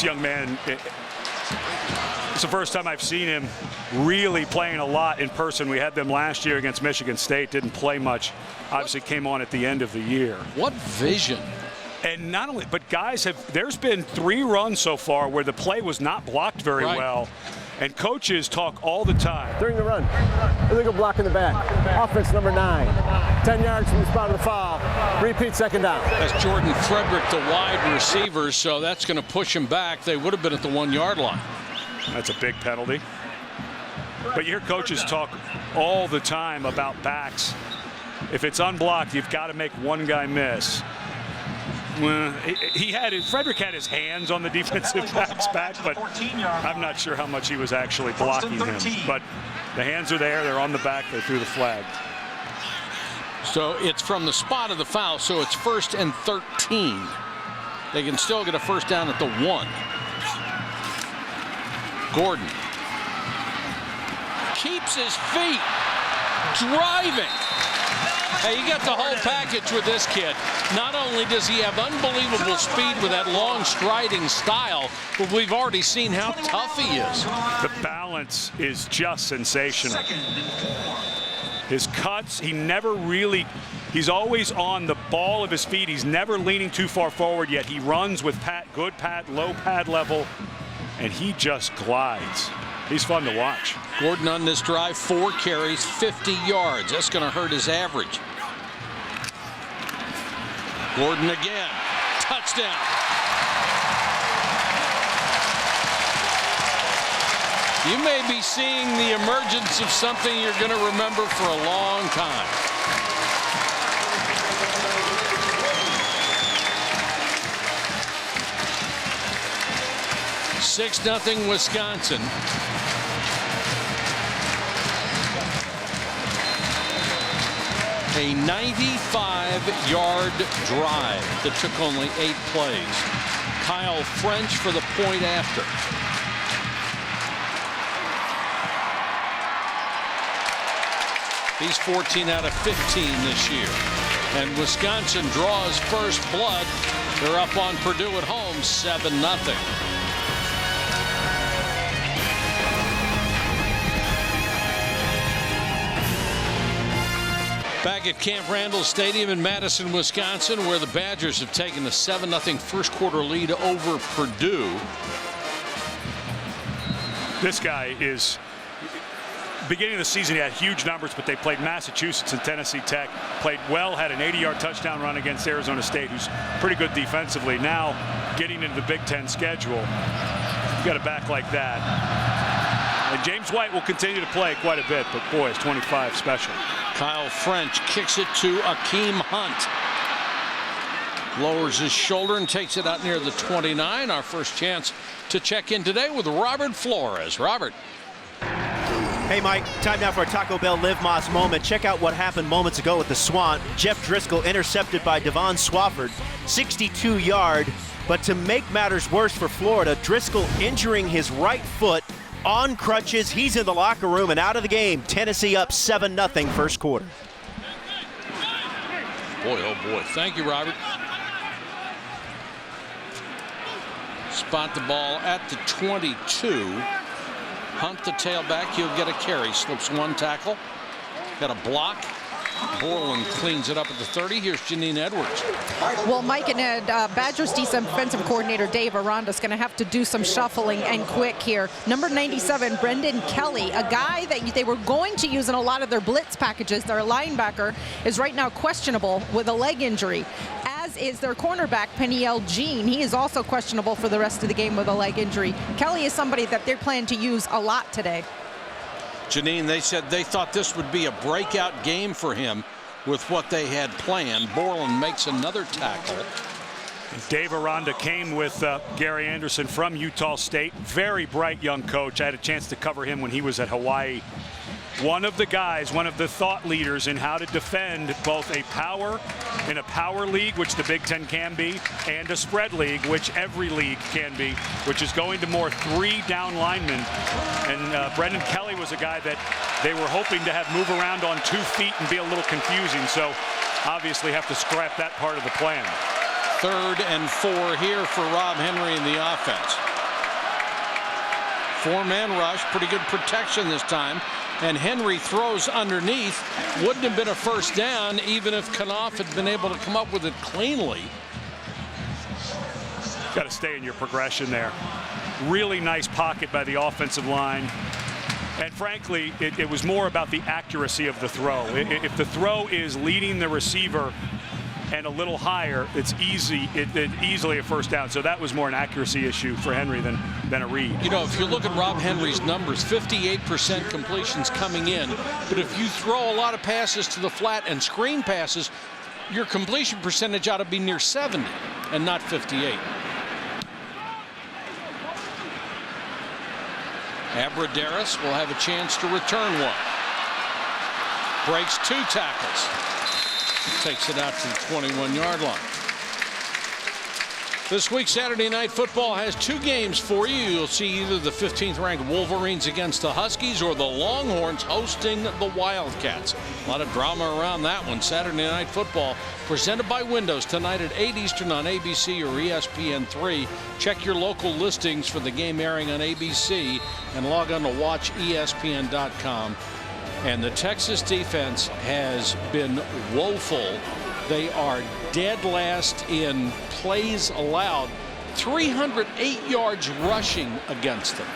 Young man, it's the first time I've seen him really playing a lot in person. We had them last year against Michigan State, didn't play much. Obviously came on at the end of the year. What vision. And not only, but guys there's been 3 runs so far where the play was not blocked very well. And coaches talk all the time. During the run, illegal block in the back. Offense number 9. 10 yards from the spot of the foul. Repeat, second down. That's Jordan Frederick, the wide receiver, so that's going to push him back. They would have been at the 1-yard line. That's a big penalty. But you hear coaches talk all the time about backs. If it's unblocked, you've got to make one guy miss. Well, Frederick had his hands on the defensive back's back, but I'm not sure how much he was actually blocking him. But the hands are there, they're on the back, they threw the flag. So it's from the spot of the foul, so it's 1st and 13. They can still get a first down at the 1. Gordon keeps his feet, driving. Hey, you got the whole package with this kid. Not only does he have unbelievable speed with that long striding style, but we've already seen how tough he is. The balance is just sensational. His cuts, he's always on the ball of his feet. He's never leaning too far forward, yet he runs with good pad, low pad level, and he just glides. He's fun to watch. Gordon on this drive, 4 carries, 50 yards. That's going to hurt his average. Gordon again. Touchdown. You may be seeing the emergence of something you're going to remember for a long time. (6-0) Wisconsin. A 95-yard drive that took only 8 plays. Kyle French for the point after. He's 14 out of 15 this year. And Wisconsin draws first blood. They're up on Purdue at home, 7-0. Back at Camp Randall Stadium in Madison, Wisconsin, where the Badgers have taken a 7-0 first quarter lead over Purdue. This guy is, beginning of the season, he had huge numbers, but they played Massachusetts and Tennessee Tech. Played well, had an 80-yard touchdown run against Arizona State, who's pretty good defensively. Now, getting into the Big Ten schedule, you got a back like that. And James White will continue to play quite a bit, but boy, is 25 special. Kyle French kicks it to Akeem Hunt. Lowers his shoulder and takes it out near the 29. Our first chance to check in today with Robert Flores. Robert. Hey, Mike. Time now for a Taco Bell Live Moss moment. Check out what happened moments ago with the Swan. Jeff Driscoll intercepted by Devon Swafford, 62-yard. But to make matters worse for Florida, Driscoll injuring his right foot on crutches. He's in the locker room and out of the game. Tennessee up 7-0 first quarter. Boy, oh boy. Thank you, Robert. Spot the ball at the 22. Hunt the tailback. He'll get a carry. Slips 1 tackle. Got a block. Borland cleans it up at the 30. Here's Janine Edwards. Well, Mike and Badgers defensive coordinator Dave Aranda is going to have to do some shuffling and quick here. Number 97, Brendan Kelly, a guy that they were going to use in a lot of their blitz packages. Their linebacker is right now questionable with a leg injury, as is their cornerback, Peniel Jean. He is also questionable for the rest of the game with a leg injury. Kelly is somebody that they're planning to use a lot today. Janine, they said they thought this would be a breakout game for him with what they had planned. Borland makes another tackle. Dave Aranda came with Gary Anderson from Utah State. Very bright young coach. I had a chance to cover him when he was at Hawaii. One of the guys, one of the thought leaders in how to defend both a power league, which the Big Ten can be, and a spread league, which every league can be, which is going to more 3 down linemen. And Brendan Kelly was a guy that they were hoping to have move around on 2 feet and be a little confusing. So obviously have to scrap that part of the plan. 3rd and 4 here for Rob Henry in the offense. Four-man rush, pretty good protection this time. And Henry throws underneath. Wouldn't have been a first down even if Knopf had been able to come up with it cleanly. Got to stay in your progression there. Really nice pocket by the offensive line. And frankly, it was more about the accuracy of the throw. If the throw is leading the receiver and a little higher, it's easily a first down. So that was more an accuracy issue for Henry than a read. You know, if you look at Rob Henry's numbers, 58% completions coming in. But if you throw a lot of passes to the flat and screen passes, your completion percentage ought to be near 70 and not 58. Abradaris will have a chance to return one. Breaks 2 tackles. Takes it out to the 21-yard line. This week, Saturday Night Football has 2 games for you. You'll see either the 15th-ranked Wolverines against the Huskies or the Longhorns hosting the Wildcats. A lot of drama around that one. Saturday Night Football presented by Windows tonight at 8 Eastern on ABC or ESPN3. Check your local listings for the game airing on ABC and log on to watchespn.com. And the Texas defense has been woeful. They are dead last in plays allowed. 308 yards rushing against them.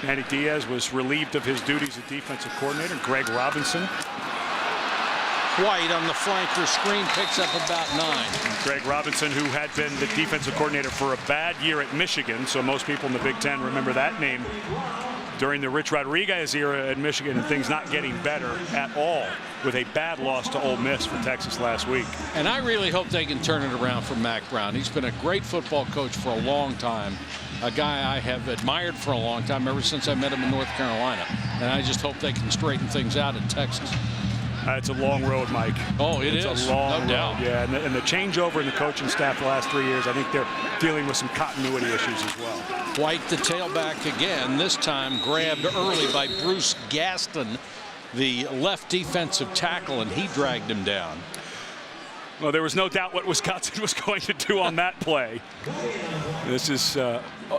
Manny Diaz was relieved of his duties as defensive coordinator. Greg Robinson. White on the flanker screen picks up about 9. Greg Robinson, who had been the defensive coordinator for a bad year at Michigan, so most people in the Big Ten remember that name during the Rich Rodriguez era at Michigan, and things not getting better at all with a bad loss to Ole Miss for Texas last week. And I really hope they can turn it around for Mack Brown. He's been a great football coach for a long time, a guy I have admired for a long time, ever since I met him in North Carolina. And I just hope they can straighten things out in Texas. It's a long road, Mike. Oh, it's a long road. Yeah, and the changeover in the coaching staff the last 3 years, I think they're dealing with some continuity issues as well. White, the tailback again, this time grabbed early by Bruce Gaston, the left defensive tackle, and he dragged him down. Well, there was no doubt what Wisconsin was going to do on that play. This is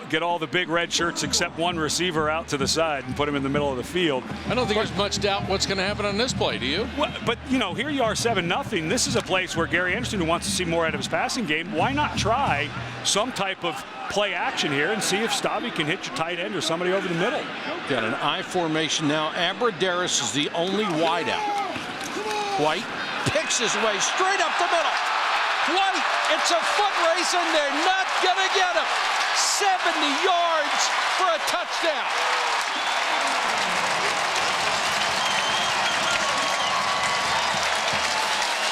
get all the big red shirts except one receiver out to the side and put him in the middle of the field. I don't think there's much doubt what's going to happen on this play, do you? Well, but, you know, here you are 7-0. This is a place where Gary Anderson, who wants to see more out of his passing game, why not try some type of play action here and see if Stabby can hit your tight end or somebody over the middle. Got an I formation now. Abradaris is the only wideout. White picks his way straight up the middle. White, it's a foot race, and they're not going to get him. 70 yards for a touchdown.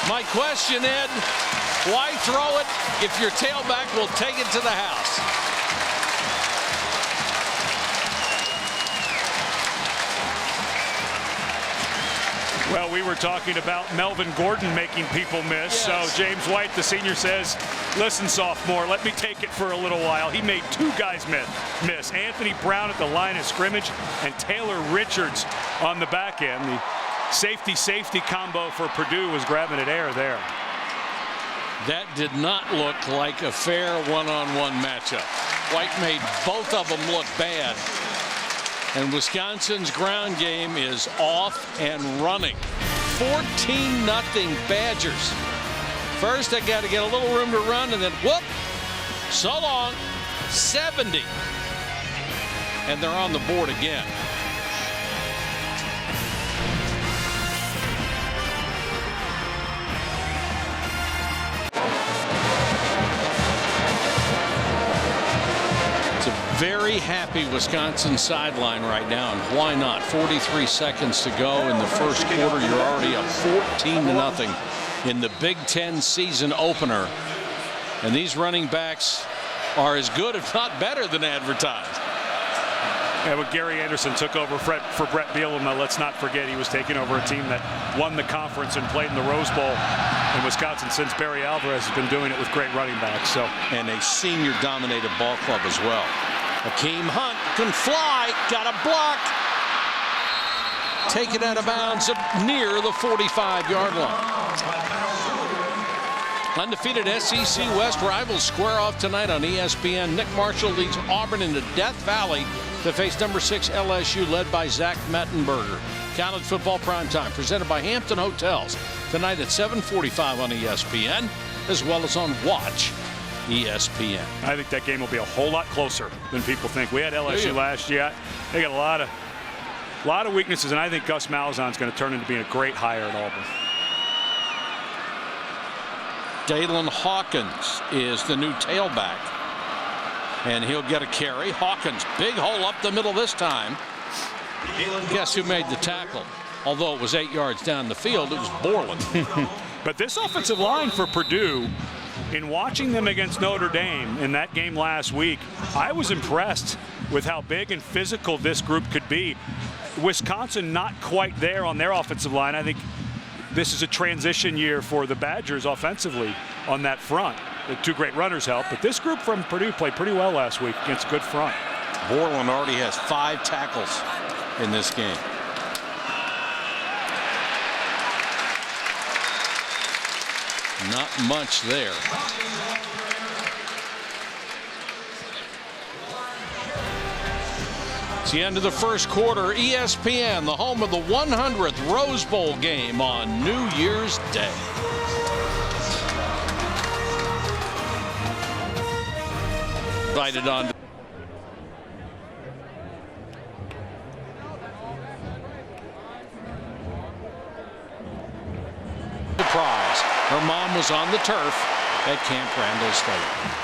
My question, Ed, why throw it if your tailback will take it to the house? Well, we were talking about Melvin Gordon making people miss. Yes. So James White, the senior, says, listen, sophomore, let me take it for a little while. He made 2 guys miss. Anthony Brown at the line of scrimmage and Taylor Richards on the back end. The safety combo for Purdue was grabbing at air there. That did not look like a fair one-on-one matchup. White made both of them look bad. And Wisconsin's ground game is off and running. 14-0 Badgers. First, I got to get a little room to run, and then whoop, so long, 70. And they're on the board again. Very happy Wisconsin sideline right now, and why not? 43 seconds to go in the first quarter. You're already up 14-0 in the Big Ten season opener. And these running backs are as good, if not better, than advertised. Yeah, but Gary Anderson took over for Brett Bielema. Let's not forget he was taking over a team that won the conference and played in the Rose Bowl in Wisconsin since Barry Alvarez has been doing it with great running backs. So, and a senior-dominated ball club as well. Akeem Hunt can fly, got a block. Taken out of bounds near the 45-yard line. Undefeated SEC West rivals square off tonight on ESPN. Nick Marshall leads Auburn into Death Valley to face number 6 LSU, led by Zach Mettenberger. College football primetime presented by Hampton Hotels tonight at 7:45 on ESPN, as well as on Watch ESPN. I think that game will be a whole lot closer than people think. We had LSU last year. They got a lot of weaknesses, and I think Gus Malzahn's going to turn into being a great hire at Auburn. Dalen Hawkins is the new tailback, and he'll get a carry. Hawkins, big hole up the middle this time. Guess who made the tackle? Although it was 8 yards down the field, it was Borland. But this offensive line for Purdue, in watching them against Notre Dame in that game last week, I was impressed with how big and physical this group could be. Wisconsin not quite there on their offensive line. I think this is a transition year for the Badgers offensively on that front. The two great runners help, but this group from Purdue played pretty well last week against a good front. Borland already has 5 tackles in this game. Not much there. It's the end of the first quarter. ESPN, the home of the 100th Rose Bowl game on New Year's Day. Invited on. Surprise. Her mom was on the turf at Camp Randall State.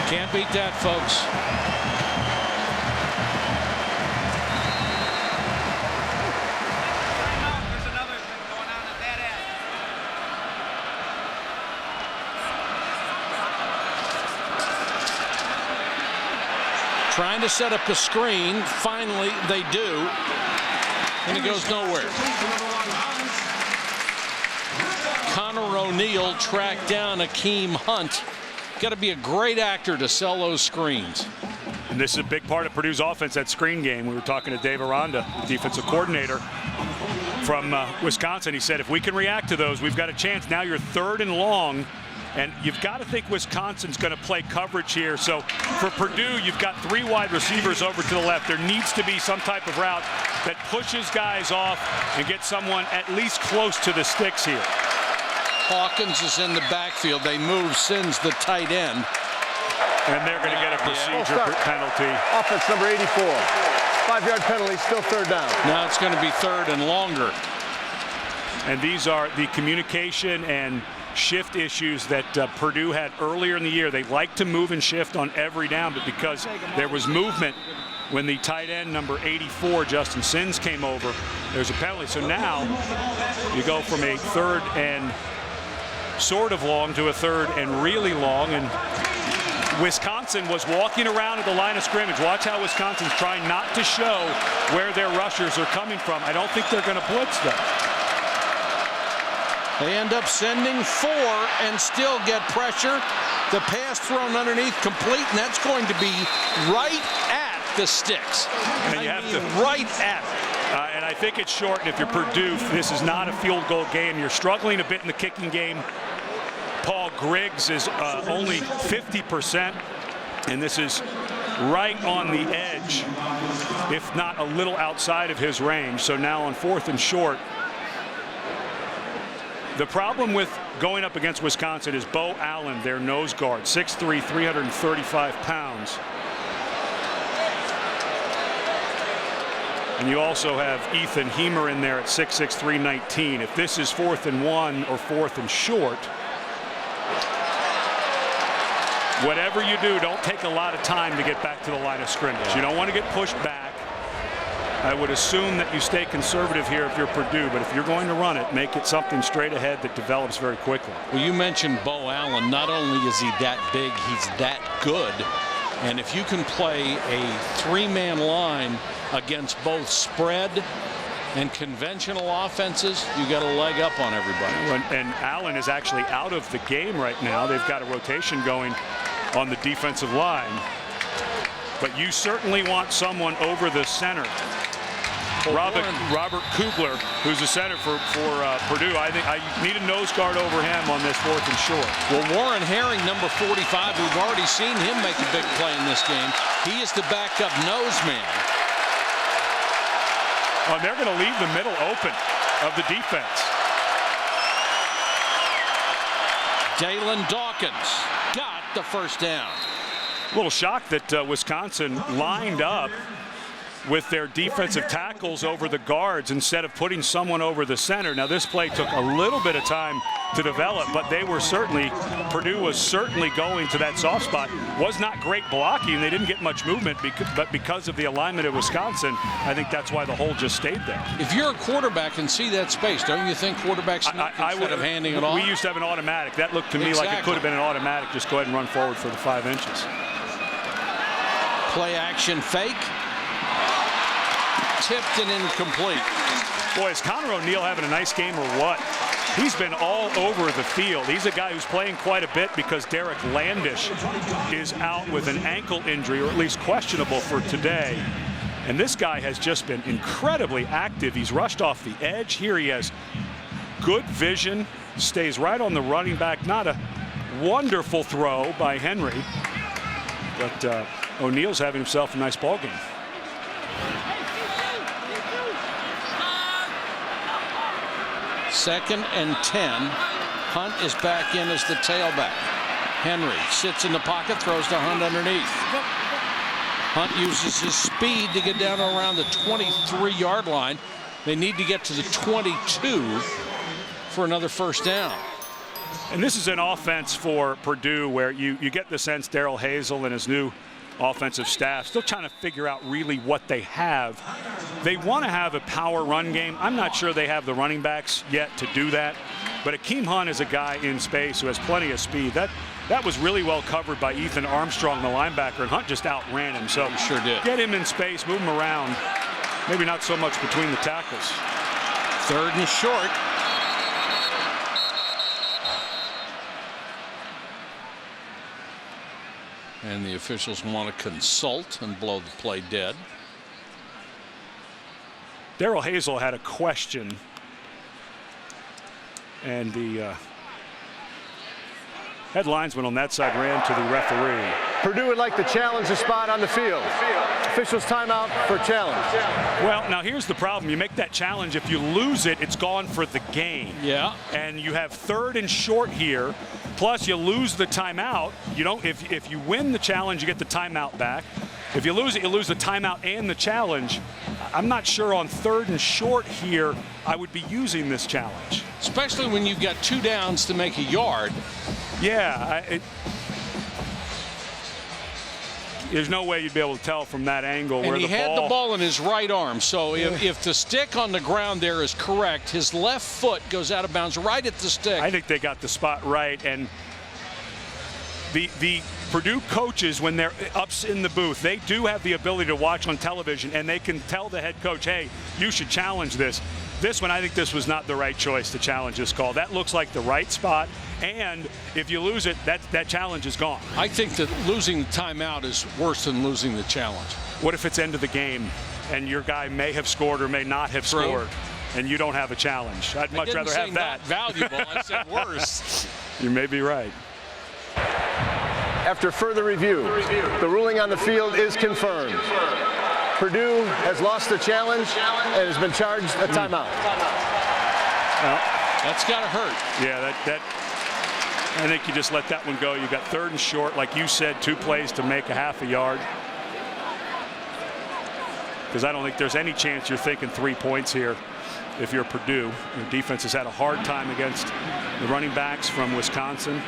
Can't beat that, folks. There's another thing going on at that end. Trying to set up a screen. Finally, they do. And it goes nowhere. Connor O'Neill tracked down Akeem Hunt. Got to be a great actor to sell those screens. And this is a big part of Purdue's offense, that screen game. We were talking to Dave Aranda, the defensive coordinator from Wisconsin. He said, if we can react to those, we've got a chance. Now you're 3rd and long, and you've got to think Wisconsin's going to play coverage here. So for Purdue, you've got 3 wide receivers over to the left. There needs to be some type of route that pushes guys off and gets someone at least close to the sticks here. Hawkins is in the backfield. They move Sins, the tight end. And they're going to get a procedure penalty. Offense number 84. 5-yard penalty, still 3rd down. Now it's going to be 3rd and longer. And these are the communication and shift issues that Purdue had earlier in the year. They like to move and shift on every down, but because there was movement when the tight end number 84, Justin Sins, came over, there's a penalty. So now you go from a 3rd and sort of long to a 3rd and really long, and Wisconsin was walking around at the line of scrimmage. Watch how Wisconsin's trying not to show where their rushers are coming from. I don't think they're going to blitz them. They end up sending 4 and still get pressure. The pass thrown underneath complete, and that's going to be right at the sticks. And you have to right at it. And I think it's short. And if you're Purdue, this is not a field goal game. You're struggling a bit in the kicking game. Paul Griggs is only 50%, and this is right on the edge, if not a little outside of his range. So now on 4th and short. The problem with going up against Wisconsin is Bo Allen, their nose guard, 6'3", 335 pounds. And you also have Ethan Hemer in there at 6'6", 319. If this is 4th and 1 or 4th and short, whatever you do, don't take a lot of time to get back to the line of scrimmage. You don't want to get pushed back. I would assume that you stay conservative here if you're Purdue, but if you're going to run it, make it something straight ahead that develops very quickly. Well, you mentioned Bo Allen. Not only is he that big, he's that good. And if you can play a 3-man line against both spread and conventional offenses, you got a leg up on everybody. And Allen is actually out of the game right now. They've got a rotation going on the defensive line. but you certainly want someone over the center. Robert Kugler, who's the center for Purdue, I think I need a nose guard over him on this 4th and short. Well, Warren Herring, number 45, we've already seen him make a big play in this game. He is the backup nose man. Oh, they're going to leave the middle open of the defense. Dalen Dawkins got the first down. A little shocked that Wisconsin lined up with their defensive tackles over the guards instead of putting someone over the center. Now, this play took a little bit of time to develop, but Purdue was certainly going to that soft spot. Was not great blocking. They didn't get much movement, but because of the alignment of Wisconsin, I think that's why the hole just stayed there. If you're a quarterback and see that space, don't you think quarterbacks instead of handing it off? We used to have an automatic. That looked to me like it could have been an automatic. Just go ahead and run forward for the 5 inches. Play action fake. Tipped and incomplete. Boy, is Connor O'Neill having a nice game or what? He's been all over the field. He's a guy who's playing quite a bit because Derek Landish is out with an ankle injury, or at least questionable for today. And this guy has just been incredibly active. He's rushed off the edge. Here he has good vision, stays right on the running back. Not a wonderful throw by Henry, but O'Neill's having himself a nice ball game. Second and 10. Hunt is back in as the tailback. Henry sits in the pocket, throws to Hunt underneath. Hunt uses his speed to get down around the 23-yard line. They need to get to the 22 for another first down. And this is an offense for Purdue where you get the sense Darrell Hazel and his new offensive staff still trying to figure out really what they have. They want to have a power run game. I'm not sure they have the running backs yet to do that, but Akeem Hunt is a guy in space who has plenty of speed. That was really well covered by Ethan Armstrong, the linebacker, and Hunt just outran him. So he sure did. Get him in space, move him around. Maybe not so much between the tackles. 3rd and short. And the officials want to consult and blow the play dead. Darrell Hazel had a question, and the head linesman on that side ran to the referee. Purdue would like to challenge the spot on the field. Officials timeout for challenge. Well, now here's the problem. You make that challenge. If you lose it, it's gone for the game. Yeah. And you have 3rd and short here. Plus, you lose the timeout. You don't. If you win the challenge, you get the timeout back. If you lose it, you lose the timeout and the challenge. I'm not sure on 3rd and short here I would be using this challenge. Especially when you've got 2 downs to make a yard. Yeah. There's no way you'd be able to tell from that angle where the ball. And he had the ball in his right arm. So if the stick on the ground there is correct, his left foot goes out of bounds right at the stick. I think they got the spot right. And the Purdue coaches, when they're ups in the booth, they do have the ability to watch on television, and they can tell the head coach, hey, you should challenge this. This one, I think this was not the right choice to challenge this call. That looks like the right spot, and if you lose it, that challenge is gone. I think that losing the timeout is worse than losing the challenge. What if it's end of the game, and your guy may have scored or may not have scored, and you don't have a challenge? I'd much rather have that. Not valuable. I said worse. You may be right. After further review, the ruling on the field is confirmed. Purdue has lost the challenge and has been charged a timeout. Well, that's got to hurt. Yeah, I think you just let that one go. You got 3rd and short, like you said, 2 plays to make a half a yard. Because I don't think there's any chance you're thinking 3 points here if you're Purdue. Your defense has had a hard time against the running backs from Wisconsin.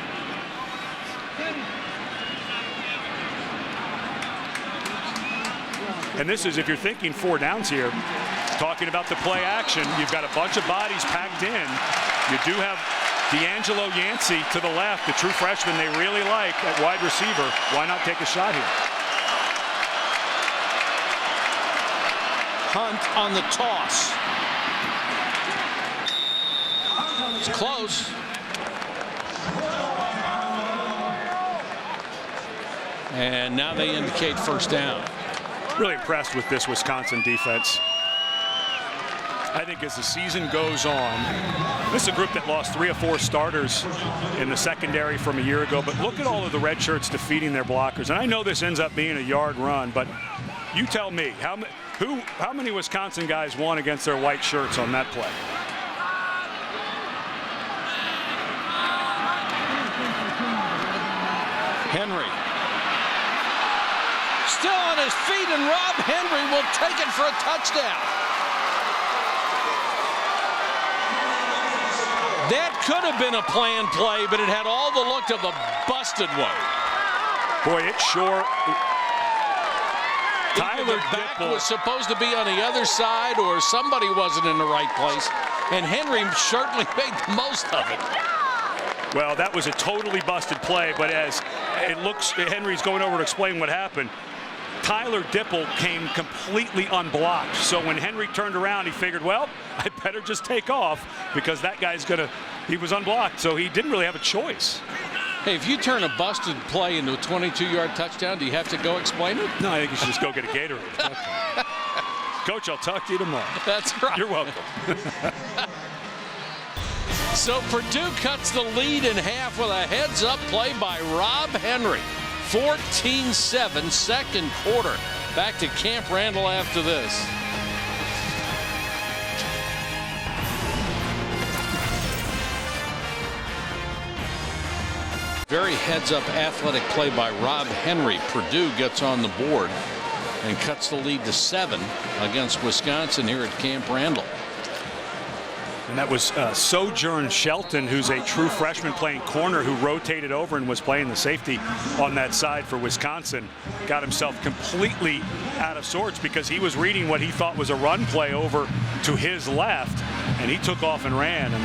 And this is, if you're thinking 4 downs here, talking about the play action, you've got a bunch of bodies packed in. You do have D'Angelo Yancey to the left, the true freshman they really like at wide receiver. Why not take a shot here? Hunt on the toss. It's close. And now they indicate first down. Really impressed with this Wisconsin defense. I think as the season goes on, this is a group that lost 3 or 4 starters in the secondary from a year ago, but look at all of the red shirts defeating their blockers. And I know this ends up being a yard run, but you tell me, how many Wisconsin guys won against their white shirts on that play? Henry. Still on his feet, and Rob Henry will take it for a touchdown. That could have been a planned play, but it had all the look of a busted one. Boy, it sure. Either the back was supposed to be on the other side, or somebody wasn't in the right place, and Henry certainly made the most of it. Well, that was a totally busted play, but as it looks, Henry's going over to explain what happened. Tyler Dipple came completely unblocked. So when Henry turned around, he figured, well, I better just take off because that guy's he was unblocked. So he didn't really have a choice. Hey, if you turn a busted play into a 22-yard touchdown, do you have to go explain it? No, I think you should just go get a Gatorade. Coach, I'll talk to you tomorrow. That's right. You're welcome. So Purdue cuts the lead in half with a heads-up play by Rob Henry. 14-7, second quarter. Back to Camp Randall after this. Very heads-up athletic play by Rob Henry. Purdue gets on the board and cuts the lead to 7 against Wisconsin here at Camp Randall. And that was Sojourn Shelton, who's a true freshman playing corner, who rotated over and was playing the safety on that side for Wisconsin. Got himself completely out of sorts because he was reading what he thought was a run play over to his left, and he took off and ran, and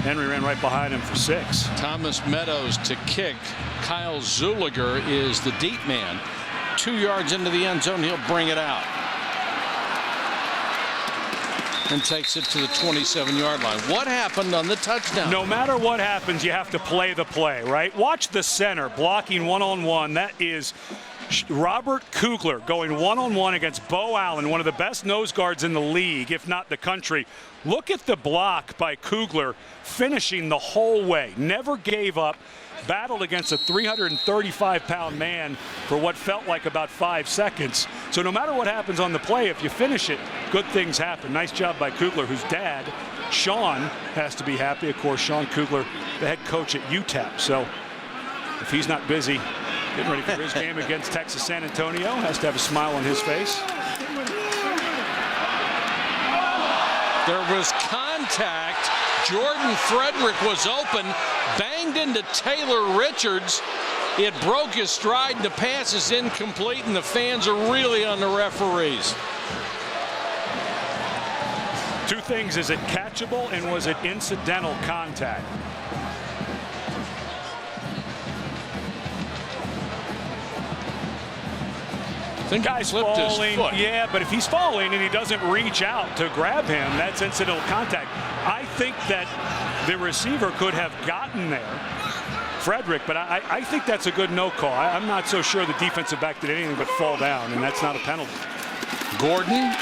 Henry ran right behind him for 6. Thomas Meadows to kick. Kyle Zuliger is the deep man. 2 yards into the end zone, he'll bring it out. And takes it to the 27-yard line. What happened on the touchdown? No matter what happens, you have to play the play, right? Watch the center blocking one-on-one. That is Robert Kugler going one-on-one against Bo Allen, one of the best nose guards in the league, if not the country. Look at the block by Kugler, finishing the whole way. Never gave up. Battled against a 335-pound man for what felt like about 5 seconds. So no matter what happens on the play, if you finish it, good things happen. Nice job by Kugler, whose dad, Sean, has to be happy. Of course, Sean Kugler, the head coach at UTEP. So if he's not busy getting ready for his game against Texas San Antonio, has to have a smile on his face. There was contact. Jordan Frederick was open, banged into Taylor Richards. It broke his stride, and the pass is incomplete, and the fans are really on the referees. 2 things: is it catchable, and was it incidental contact? I think guy's flipped falling, his foot. yeah, but if he's falling and he doesn't reach out to grab him, that's incidental contact. I think that the receiver could have gotten there, Frederick, but I think that's a good no call. I'm not so sure the defensive back did anything but fall down, and that's not a penalty. Gordon.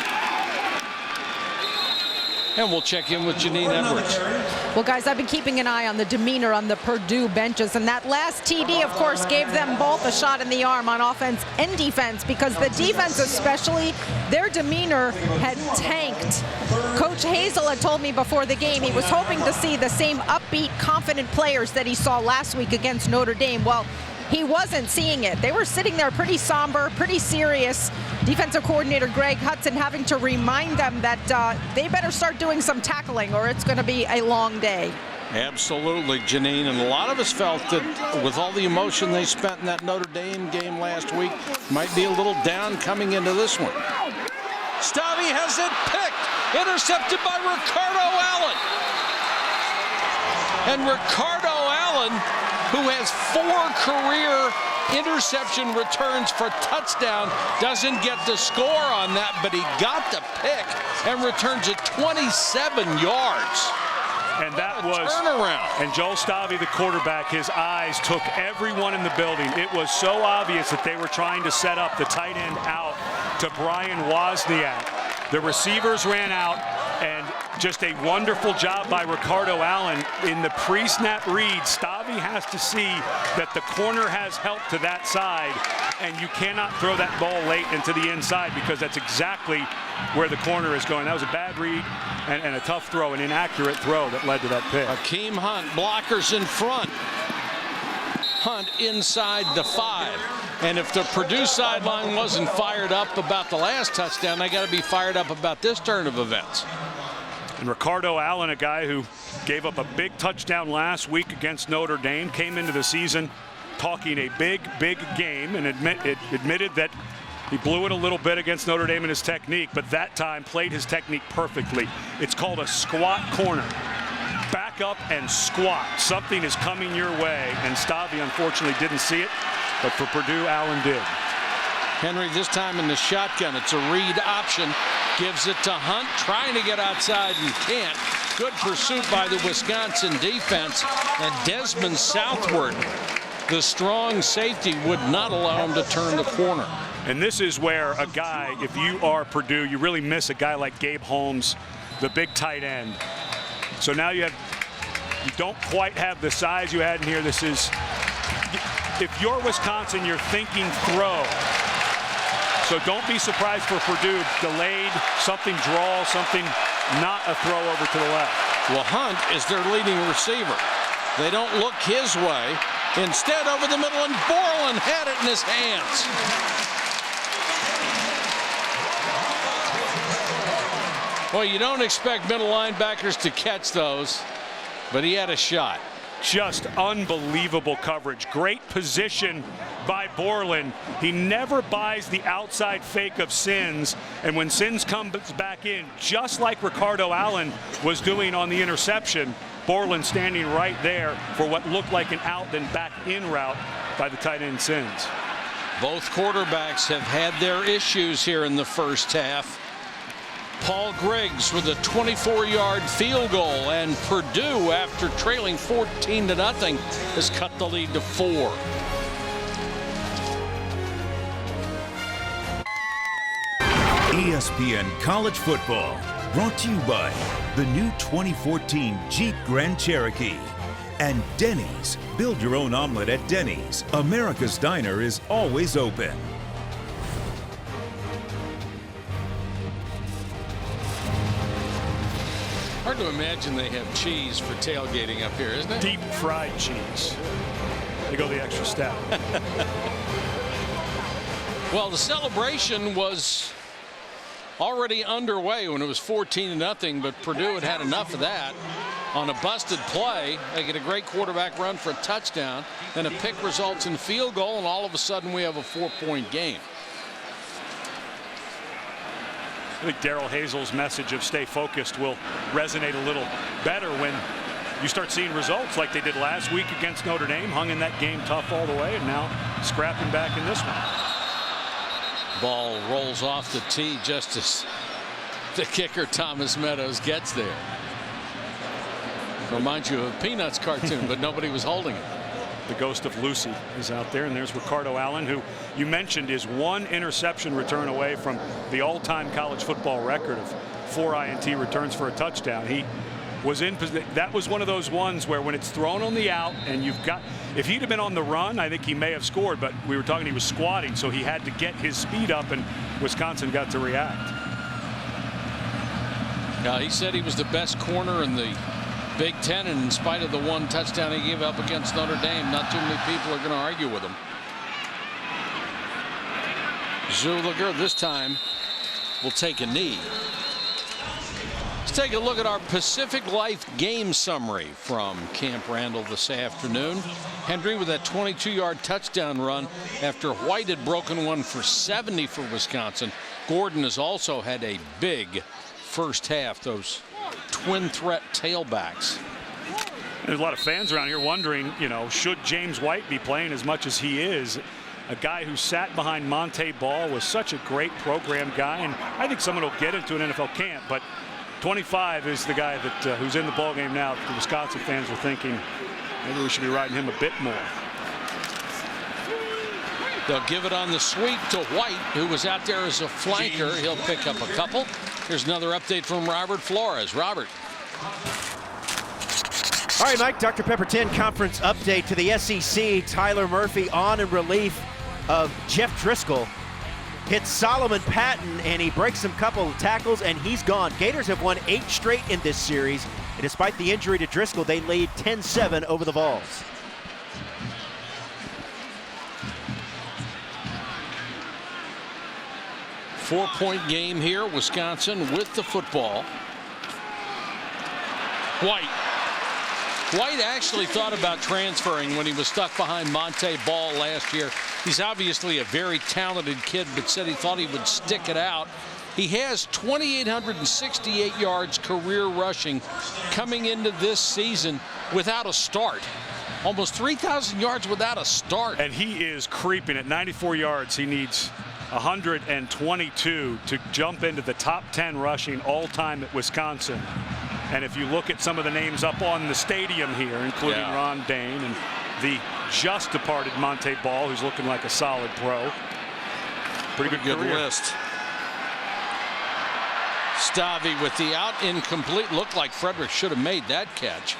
And we'll check in with Janine Edwards. Well, guys, I've been keeping an eye on the demeanor on the Purdue benches, and that last TD, of course, gave them both a shot in the arm on offense and defense, because the defense especially, their demeanor had tanked. Coach Hazel had told me before the game he was hoping to see the same upbeat, confident players that he saw last week against Notre Dame. Well, he wasn't seeing it. They were sitting there pretty somber, pretty serious. Defensive coordinator Greg Hudson having to remind them that they better start doing some tackling, or it's going to be a long day. Absolutely, Janine. And a lot of us felt that with all the emotion they spent in that Notre Dame game last week, might be a little down coming into this one. Stavi has it picked. Intercepted by Ricardo Allen. And Ricardo Allen, who has 4 career interception returns for touchdown, doesn't get the score on that, but he got the pick and returns it 27 yards. And that was turnaround. And Joel Stavy, the quarterback, his eyes took everyone in the building. It was so obvious that they were trying to set up the tight end out to Brian Wozniak. The receivers ran out, and just a wonderful job by Ricardo Allen in the pre-snap read. Stavy has to see that the corner has help to that side, and you cannot throw that ball late into the inside because that's exactly where the corner is going. That was a bad read and a tough throw, an inaccurate throw that led to that pick. Akeem Hunt, blockers in front. Hunt inside the 5. And if the Purdue sideline wasn't fired up about the last touchdown, they got to be fired up about this turn of events. And Ricardo Allen, a guy who gave up a big touchdown last week against Notre Dame, came into the season talking a big game and admitted that he blew it a little bit against Notre Dame in his technique, but that time played his technique perfectly. It's called a squat corner. Back up and squat. Something is coming your way, and Stavy unfortunately didn't see it, but for Purdue, Allen did. Henry this time in the shotgun. It's a read option. Gives it to Hunt, trying to get outside and can't. Good pursuit by the Wisconsin defense. And Desmond Southward, the strong safety, would not allow him to turn the corner. And this is where a guy, if you are Purdue, you really miss a guy like Gabe Holmes, the big tight end. So now you don't quite have the size you had in here. This is, if you're Wisconsin, you're thinking throw. So don't be surprised for Purdue. Delayed, something draw, something not a throw over to the left. Well, Hunt is their leading receiver. They don't look his way. Instead, over the middle, and Borland had it in his hands. Well, you don't expect middle linebackers to catch those, but he had a shot. Just unbelievable coverage. Great position by Borland. He never buys the outside fake of Sins, and when Sins comes back in, just like Ricardo Allen was doing on the interception, Borland standing right there for what looked like an out then back in route by the tight end Sins. Both quarterbacks have had their issues here in the first half. Paul Griggs with a 24-yard field goal, and Purdue, after trailing 14-0, has cut the lead to 4. ESPN College Football, brought to you by the new 2014 Jeep Grand Cherokee. And Denny's. Build your own omelet at Denny's. America's Diner is always open. Hard to imagine they have cheese for tailgating up here, isn't it? Deep fried cheese. They go the extra step. Well, the celebration was already underway when it was 14-0, but Purdue had enough of that. On a busted play, they get a great quarterback run for a touchdown, then a pick results in field goal, and all of a sudden we have a 4-point game. I think Darrell Hazel's message of stay focused will resonate a little better when you start seeing results like they did last week against Notre Dame, hung in that game tough all the way, and now scrapping back in this one. Ball rolls off the tee just as the kicker Thomas Meadows gets there. Reminds you of a Peanuts cartoon, but nobody was holding it. The ghost of Lucy is out there, and there's Ricardo Allen, who you mentioned is one interception return away from the all-time college football record of 4 INT returns for a touchdown. He was in position. That was one of those ones where when it's thrown on the out and you've got, if he'd have been on the run, I think he may have scored, but we were talking he was squatting, so he had to get his speed up, and Wisconsin got to react. Now, he said he was the best corner in the Big Ten, and in spite of the one touchdown he gave up against Notre Dame, not too many people are going to argue with him. Zuliger this time will take a knee. Let's take a look at our Pacific Life game summary from Camp Randall this afternoon. Henry with that 22-yard touchdown run after White had broken one for 70 for Wisconsin. Gordon has also had a big first half, those twin threat tailbacks. There's a lot of fans around here wondering, you know, should James White be playing as much as he is? A guy who sat behind Monte Ball, was such a great program guy, and I think someone will get into an NFL camp, but 25 is the guy that who's in the ball game now. The Wisconsin fans are thinking maybe we should be riding him a bit more. They'll give it on the sweep to White, who was out there as a flanker. He'll pick up a couple. Here's another update from Robert Flores. Robert. All right, Mike, Dr. Pepper 10 conference update to the SEC. Tyler Murphy on in relief of Jeff Driscoll. Hits Solomon Patton, and he breaks a couple of tackles, and he's gone. Gators have won 8 straight in this series, and despite the injury to Driscoll, they lead 10-7 over the Vols. Four-point game here. Wisconsin with the football. White actually thought about transferring when he was stuck behind Monte Ball last year. He's obviously a very talented kid, but said he thought he would stick it out. He has 2,868 yards career rushing coming into this season without a start. Almost 3,000 yards without a start. And he is creeping at 94 yards. He needs 122 to jump into the top 10 rushing all time at Wisconsin. And if you look at some of the names up on the stadium here, including Ron Dane and the just departed Monte Ball, who's looking like a solid pro. Pretty good list. Stavi with the out incomplete. Looked like Frederick should have made that catch.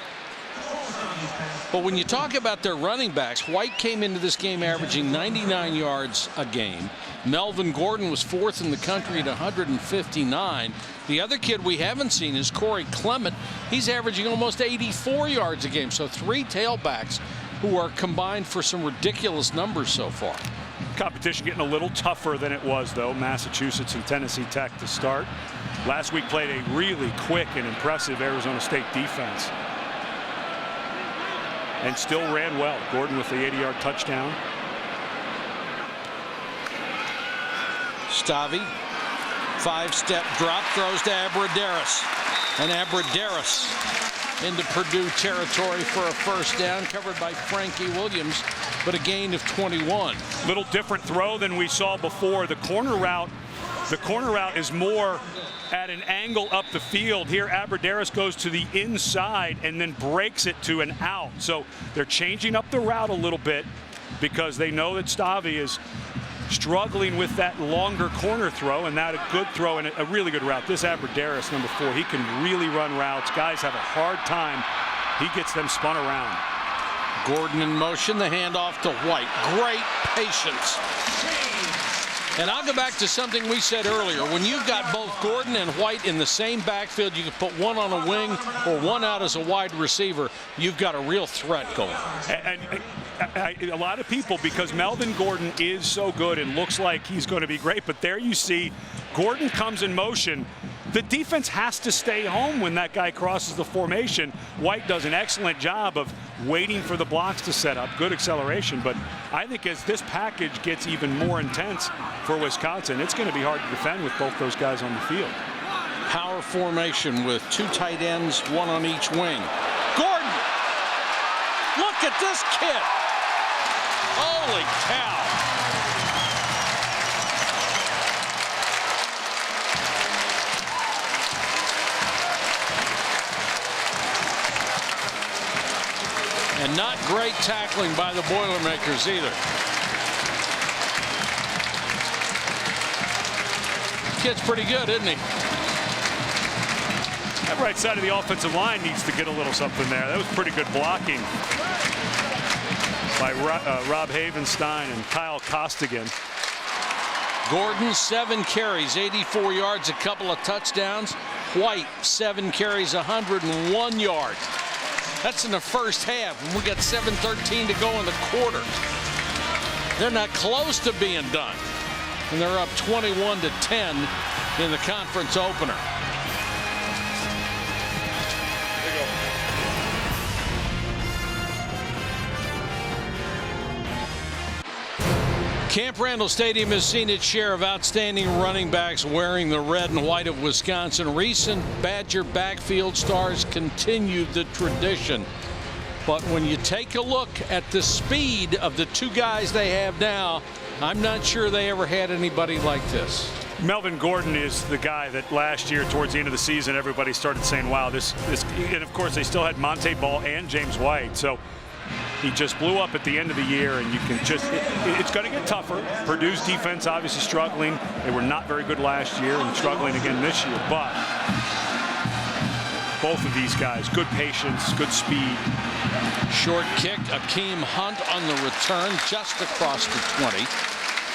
But when you talk about their running backs, White came into this game averaging 99 yards a game. Melvin Gordon was 4th in the country at 159. The other kid we haven't seen is Corey Clement. He's averaging almost 84 yards a game. So 3 tailbacks who are combined for some ridiculous numbers so far. Competition getting a little tougher than it was, though. Massachusetts and Tennessee Tech to start. Last week played a really quick and impressive Arizona State defense. And still ran well. Gordon with the 80-yard touchdown. Stavi, 5-step drop, throws to Abradaris. And Abradaris into Purdue territory for a first down, covered by Frankie Williams, but a gain of 21. Little different throw than we saw before. The corner route is more at an angle up the field. Here Abradaris goes to the inside and then breaks it to an out. So they're changing up the route a little bit because they know that Stavi is struggling with that longer corner throw, and that a good throw and a really good route. This Abradaris, number 4, he can really run routes. Guys have a hard time. He gets them spun around. Gordon in motion, the handoff to White. Great patience. And I'll go back to something we said earlier. When you've got both Gordon and White in the same backfield, you can put one on a wing or one out as a wide receiver. You've got a real threat going. And a lot of people, because Melvin Gordon is so good and looks like he's going to be great, but there you see Gordon comes in motion. The defense has to stay home when that guy crosses the formation. White does an excellent job of waiting for the blocks to set up. Good acceleration, but I think as this package gets even more intense for Wisconsin, it's going to be hard to defend with both those guys on the field. Power formation with 2 tight ends, 1 on each wing. Gordon! Look at this kid! Holy cow! And not great tackling by the Boilermakers either. Kid's pretty good, isn't he? That right side of the offensive line needs to get a little something there. That was pretty good blocking by Rob Havenstein and Kyle Costigan. Gordon, 7 carries, 84 yards, a couple of touchdowns. White, 7 carries, 101 yards. That's in the first half, and we got 7:13 to go in the quarter. They're not close to being done, and they're up 21-10 in the conference opener. Camp Randall Stadium has seen its share of outstanding running backs wearing the red and white of Wisconsin. Recent Badger backfield stars continue the tradition. But when you take a look at the speed of the 2 guys they have now, I'm not sure they ever had anybody like this. Melvin Gordon is the guy that last year, towards the end of the season, everybody started saying, wow, this, and of course they still had Monte Ball and James White. So he just blew up at the end of the year, and you can just, it's going to get tougher. Purdue's defense obviously struggling. They were not very good last year and struggling again this year, but both of these guys, good patience, good speed. Short kick, Akeem Hunt on the return just across the 20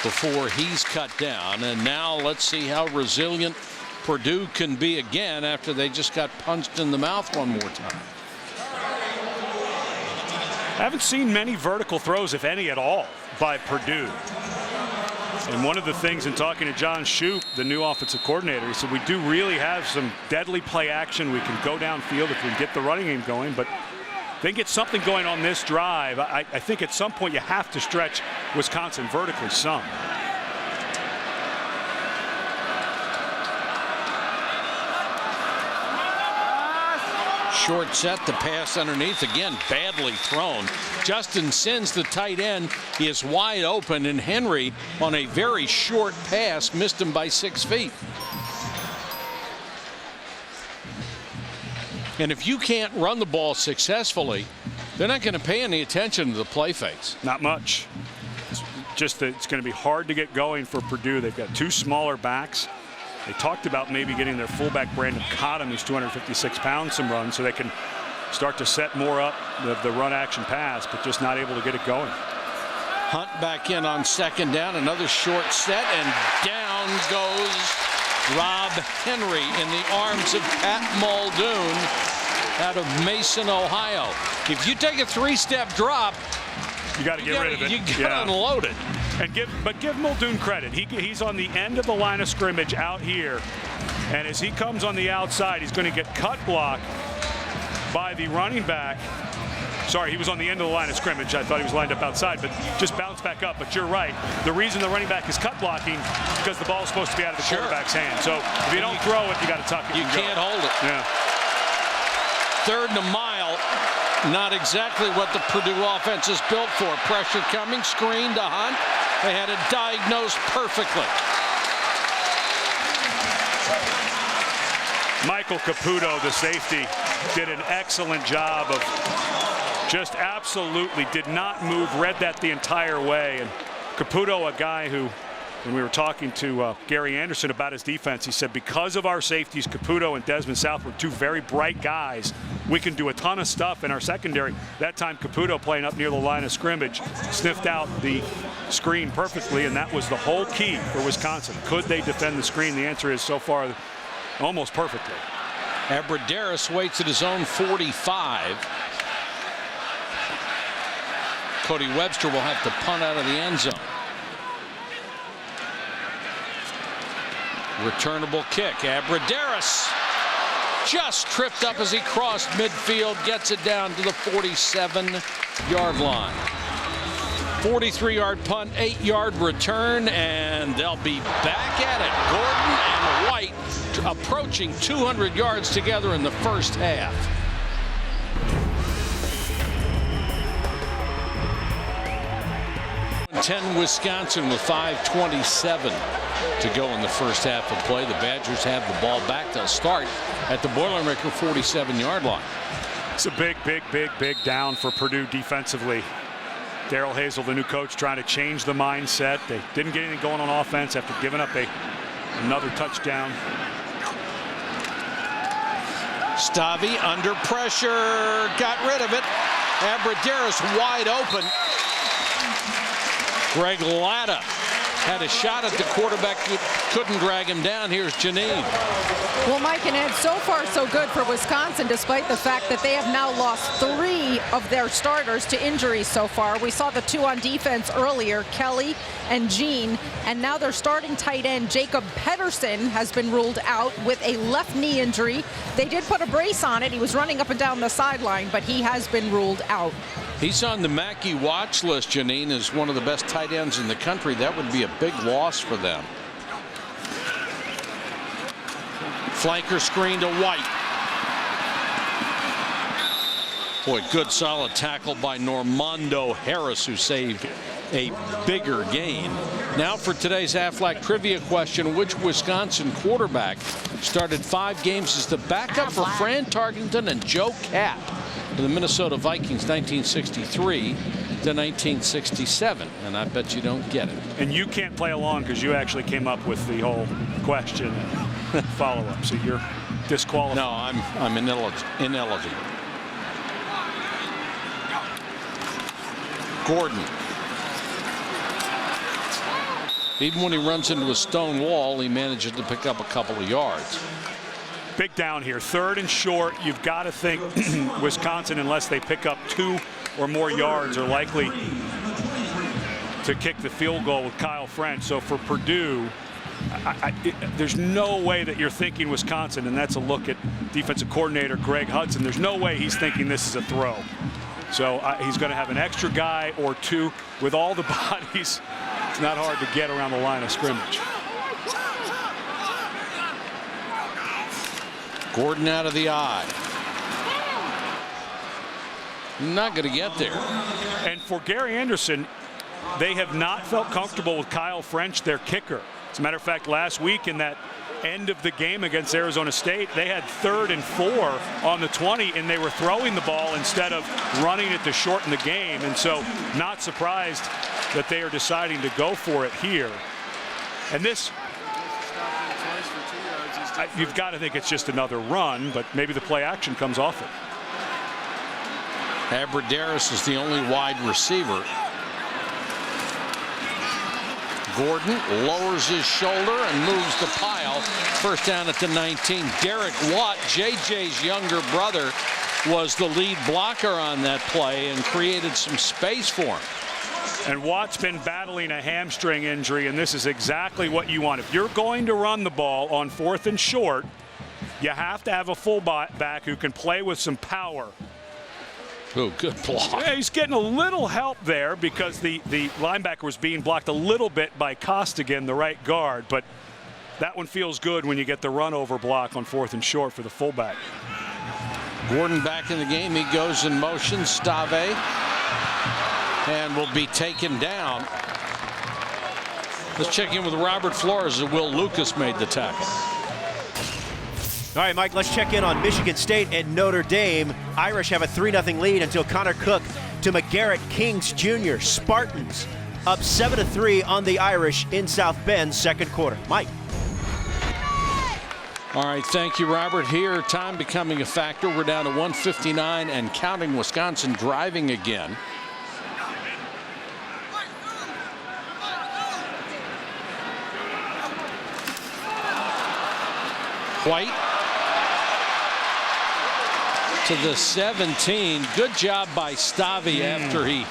before he's cut down. And now let's see how resilient Purdue can be again after they just got punched in the mouth one more time. I haven't seen many vertical throws, if any at all, by Purdue. And one of the things in talking to John Shoup, the new offensive coordinator, he said we do really have some deadly play action. We can go downfield if we get the running game going, but they get something going on this drive. I think at some point you have to stretch Wisconsin vertically some. Short set, the pass underneath, again badly thrown. Justin Sins, the tight end, is wide open, and Henry on a very short pass missed him by 6 feet. And if you can't run the ball successfully, they're not going to pay any attention to the play fakes. Not much. It's just that it's going to be hard to get going for Purdue. They've got two smaller backs. They talked about maybe getting their fullback Brandon Cottom, who's 256 pounds, some runs, so they can start to set more up the run action pass, but just not able to get it going. Hunt back in on second down, another short set, and down goes Rob Henry in the arms of Pat Muldoon out of Mason, Ohio. If you take a three-step drop, you got to get rid of it. You got to unload it. And give Muldoon credit. He's on the end of the line of scrimmage out here, and as he comes on the outside, he's going to get cut blocked by the running back. Sorry, he was on the end of the line of scrimmage. I thought he was lined up outside, but just bounced back up. But you're right. The reason the running back is cut blocking is because the ball is supposed to be out of the quarterback's hand. So if you don't throw it, you got to tuck it. You can't hold it. Yeah. Third and a mile. Not exactly what the Purdue offense is built for. Pressure coming, screen to Hunt. They had it diagnosed perfectly. Michael Caputo, the safety, did an excellent job of just absolutely did not move, read that the entire way. And Caputo, a guy who, when we were talking to Gary Anderson about his defense, he said because of our safeties, Caputo and Desmond Southwood, two very bright guys, we can do a ton of stuff in our secondary. That time Caputo, playing up near the line of scrimmage, sniffed out the screen perfectly, and that was the whole key for Wisconsin. Could they defend the screen? The answer is so far almost perfectly. Abradaris waits at his own 45. Cody Webster will have to punt out of the end zone. Returnable kick. Abradaris just tripped up as he crossed midfield, gets it down to the 47-yard line. 43-yard punt, 8-yard return, and they'll be back at it. Gordon and White approaching 200 yards together in the first half. Wisconsin with 5:27 to go in the first half of play. The Badgers have the ball back. They'll start at the Boilermaker 47-yard line. It's a big down for Purdue defensively. Darrell Hazel, the new coach, trying to change the mindset. They didn't get anything going on offense after giving up another touchdown. Stavi under pressure, got rid of it. Abradaris wide open. Greg Latta had a shot at the quarterback, couldn't drag him down. Here's Janine. Well, Mike and Ed, so far so good for Wisconsin, despite the fact that they have now lost 3 of their starters to injuries so far. We saw the 2 on defense earlier, Kelly and Jean, and now their starting tight end, Jacob Pedersen, has been ruled out with a left knee injury. They did put a brace on it. He was running up and down the sideline, but he has been ruled out. He's on the Mackey watch list, Janine, as one of the best tight ends in the country. That would be a big loss for them. Flanker screen to White. Boy, good solid tackle by Normando Harris, who saved a bigger gain. Now for today's Aflac trivia question, which Wisconsin quarterback started 5 games as the backup for Fran Tarkenton and Joe Kapp for the Minnesota Vikings 1963 to 1967? And I bet you don't get it. And you can't play along because you actually came up with the whole question follow-up, so you're disqualified. No, I'm ineligible. Gordon. Even when he runs into a stone wall, he manages to pick up a couple of yards. Big down here, 3rd and short. You've got to think Wisconsin, unless they pick up 2 or more yards, are likely to kick the field goal with Kyle French. So for Purdue, there's no way that you're thinking Wisconsin, and that's a look at defensive coordinator Greg Hudson. There's no way he's thinking this is a throw. So he's going to have an extra guy or 2 with all the bodies. It's not hard to get around the line of scrimmage. Gordon out of the eye. Not going to get there. And for Gary Anderson, they have not felt comfortable with Kyle French, their kicker. As a matter of fact, last week in that end of the game against Arizona State, they had 3rd and 4 on the 20, and they were throwing the ball instead of running it to shorten the game. And so not surprised that they are deciding to go for it here. And this, you've got to think it's just another run, but maybe the play action comes off it. Abradaris is the only wide receiver. Gordon lowers his shoulder and moves the pile. First down at the 19. Derek Watt, JJ's younger brother, was the lead blocker on that play and created some space for him. And Watt's been battling a hamstring injury, and this is exactly what you want. If you're going to run the ball on 4th and short, you have to have a fullback who can play with some power. Oh, good block. Yeah, he's getting a little help there because the linebacker was being blocked a little bit by Costigan, the right guard, but that one feels good when you get the run over block on 4th and short for the fullback. Gordon back in the game. He goes in motion. Stave, and will be taken down. Let's check in with Robert Flores as Will Lucas made the tackle. All right, Mike, let's check in on Michigan State and Notre Dame. Irish have a 3-0 lead until Connor Cook to McGarrett Kings Jr. Spartans up 7-3 on the Irish in South Bend, 2nd quarter. Mike. All right, thank you, Robert. Here, time becoming a factor. We're down to 1:59 and counting. Wisconsin driving again. White to the 17. Good job by Stave after he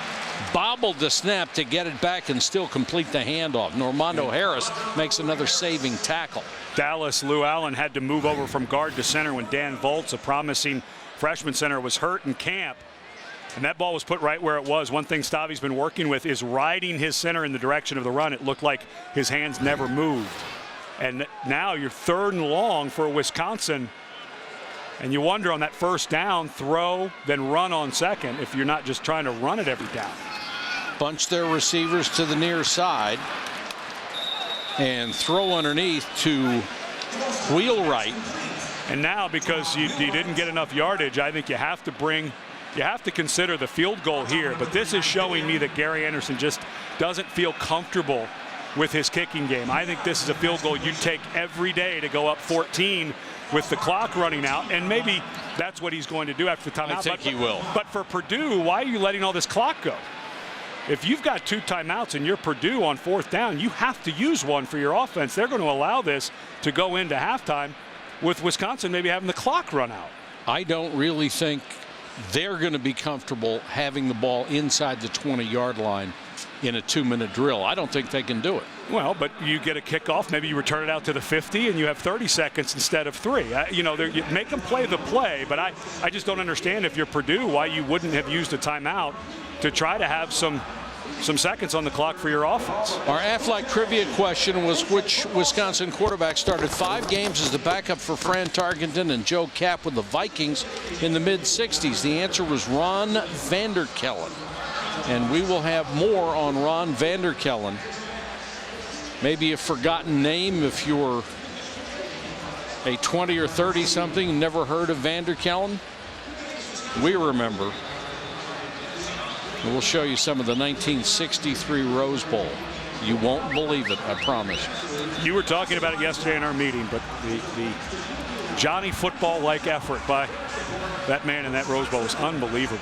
bobbled the snap to get it back and still complete the handoff. Normando Harris makes another saving tackle. Dallas Lou Allen had to move over from guard to center when Dan Volz, a promising freshman center, was hurt in camp. And that ball was put right where it was. One thing Stave's been working with is riding his center in the direction of the run. It looked like his hands never moved. And now you're 3rd and long for Wisconsin. And you wonder on that first down, throw, then run on 2nd if you're not just trying to run it every down. Bunch their receivers to the near side and throw underneath to Wheelwright. And now, because you didn't get enough yardage, I think you have to consider the field goal here. But this is showing me that Gary Anderson just doesn't feel comfortable with his kicking game. I think this is a field goal you take every day to go up 14 with the clock running out, and maybe that's what he's going to do after the timeout. I think he will. But for Purdue, why are you letting all this clock go? If you've got 2 timeouts and you're Purdue on 4th down, you have to use one for your offense. They're going to allow this to go into halftime with Wisconsin maybe having the clock run out. I don't really think they're going to be comfortable having the ball inside the 20-yard line in a 2-minute drill. I don't think they can do it. Well, but you get a kickoff, maybe you return it out to the 50 and you have 30 seconds instead of 3. You make them play the play, but I just don't understand, if you're Purdue, why you wouldn't have used a timeout to try to have some seconds on the clock for your offense. Our Aflac trivia question was, which Wisconsin quarterback started 5 games as the backup for Fran Tarkenton and Joe Kapp with the Vikings in the mid-60s? The answer was Ron Vanderkellen. And we will have more on Ron Vanderkellen. Maybe a forgotten name if you're a 20 or 30 something, never heard of Vanderkellen. We remember. And we'll show you some of the 1963 Rose Bowl. You won't believe it, I promise. You were talking about it yesterday in our meeting, but the Johnny football-like effort by that man in that Rose Bowl was unbelievable.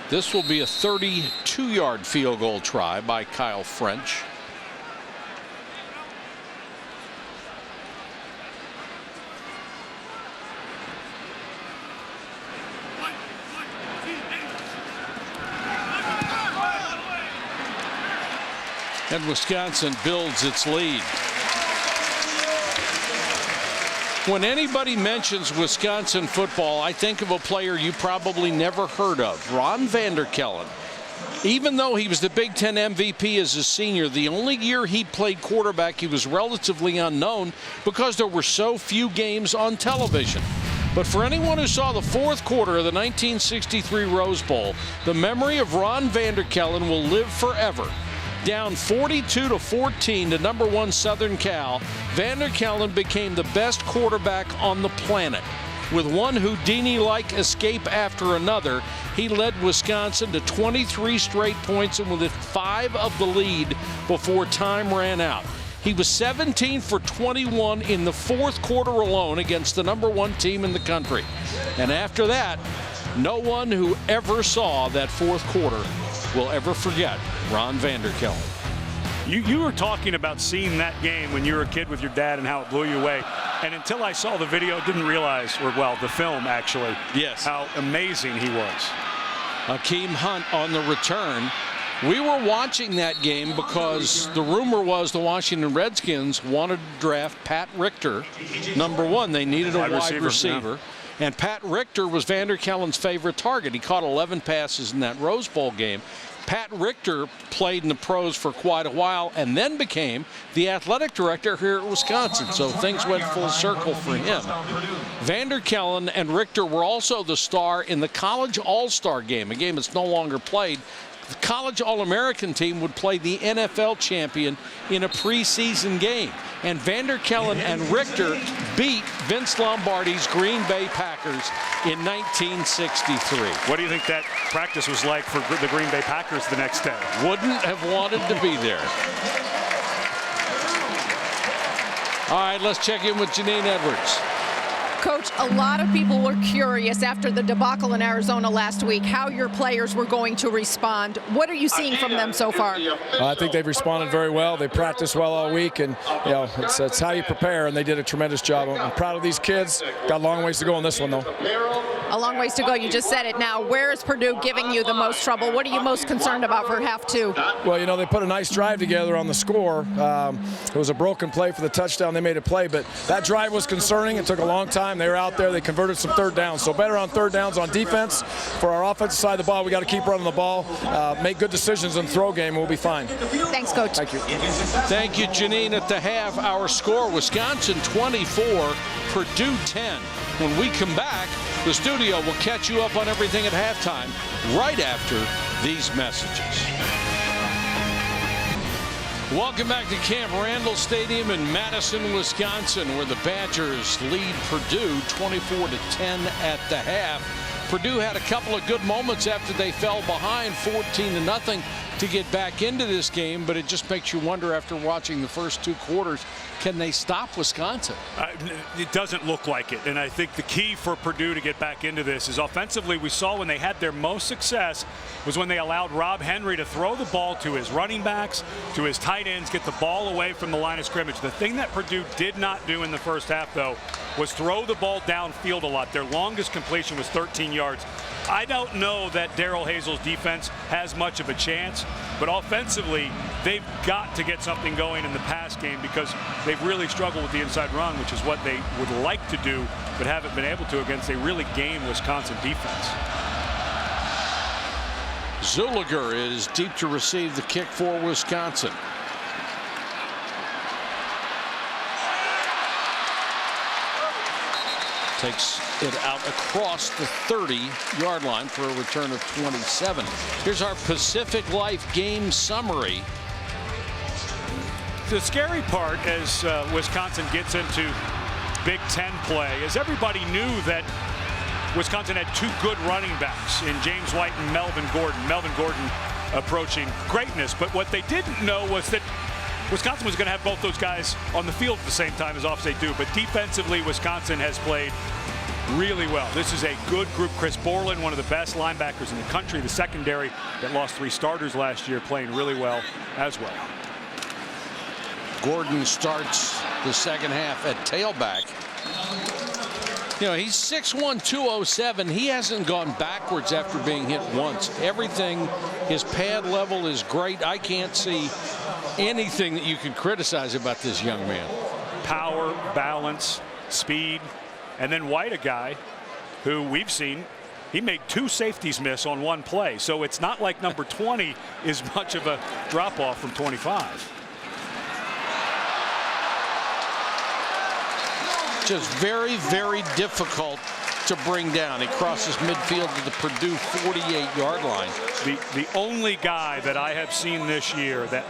This will be a 32-yard field goal try by Kyle French. And Wisconsin builds its lead. When anybody mentions Wisconsin football, I think of a player you probably never heard of, Ron Vanderkellen. Even though he was the Big Ten MVP as a senior, the only year he played quarterback, he was relatively unknown because there were so few games on television. But for anyone who saw the fourth quarter of the 1963 Rose Bowl, the memory of Ron Vanderkellen will live forever. Down 42-14 to number 1 Southern Cal, Vanderkellen became the best quarterback on the planet. With one Houdini-like escape after another, he led Wisconsin to 23 straight points and within 5 of the lead before time ran out. He was 17 for 21 in the fourth quarter alone against the number 1 team in the country. And after that, no one who ever saw that fourth quarter will ever forget Ron Vanderkellen. You were talking about seeing that game when you were a kid with your dad and how it blew you away. And until I saw the video, didn't realize, or well, the film actually, yes, how amazing he was. Akeem Hunt on the return. We were watching that game because the rumor was the Washington Redskins wanted to draft Pat Richter, number 1. They needed a wide receiver. Yeah. And Pat Richter was Vanderkellen's favorite target. He caught 11 passes in that Rose Bowl game. Pat Richter played in the pros for quite a while and then became the athletic director here at Wisconsin. So things went full circle for him. Vanderkellen and Richter were also the star in the College All-Star game, a game that's no longer played. The College All-American team would play the NFL champion in a preseason game. And Vanderkellen and Richter beat Vince Lombardi's Green Bay Packers in 1963. What do you think that practice was like for the Green Bay Packers the next day? Wouldn't have wanted to be there. All right, let's check in with Janine Edwards. Coach, a lot of people were curious after the debacle in Arizona last week how your players were going to respond. What are you seeing from them so far? I think they've responded very well. They practiced well all week, and you know it's how you prepare, and they did a tremendous job. I'm proud of these kids. Got a long ways to go on this one, though. A long ways to go. You just said it now. Where is Purdue giving you the most trouble? What are you most concerned about for half 2? Well, you know, they put a nice drive together on the score. It was a broken play for the touchdown. They made a play, but that drive was concerning. It took a long time. They were out there. They converted some third downs. So better on third downs on defense. For our offensive side of the ball, we got to keep running the ball, make good decisions in the throw game, and we'll be fine. Thanks, Coach. Thank you. Thank you, Janine. At the half, our score, Wisconsin 24, Purdue 10. When we come back, the studio will catch you up on everything at halftime right after these messages. Welcome back to Camp Randall Stadium in Madison, Wisconsin, where the Badgers lead Purdue 24-10 at the half. Purdue had a couple of good moments after they fell behind 14-0 to get back into this game, but it just makes you wonder after watching the first 2 quarters, can they stop Wisconsin? It doesn't look like it, and I think the key for Purdue to get back into this is offensively. We saw when they had their most success was when they allowed Rob Henry to throw the ball to his running backs, to his tight ends, get the ball away from the line of scrimmage. The thing that Purdue did not do in the first half, though, was throw the ball downfield a lot. Their longest completion was 13 yards. I don't know that Darrell Hazel's defense has much of a chance, but offensively, they've got to get something going in the pass game because they've really struggled with the inside run, which is what they would like to do, but haven't been able to against a really game Wisconsin defense. Zuliger is deep to receive the kick for Wisconsin. Takes it out across the 30-yard line for a return of 27. Here's our Pacific Life game summary. The scary part as Wisconsin gets into Big Ten play is everybody knew that Wisconsin had two good running backs in James White and Melvin Gordon. Melvin Gordon approaching greatness, but what they didn't know was that Wisconsin was going to have both those guys on the field at the same time as often they do. But defensively, Wisconsin has played really well. This is a good group. Chris Borland, one of the best linebackers in the country. The secondary that lost 3 starters last year, playing really well as well. Gordon starts the second half at tailback. You know, he's 6'1", 207. He hasn't gone backwards after being hit once. Everything, his pad level is great. I can't see anything that you can criticize about this young man. Power, balance, speed, and then White, a guy who we've seen, he made 2 safeties miss on 1 play. So it's not like number 20 is much of a drop off from 25. Just very, very difficult to bring down. He crosses midfield to the Purdue 48-yard line. The only guy that I have seen this year that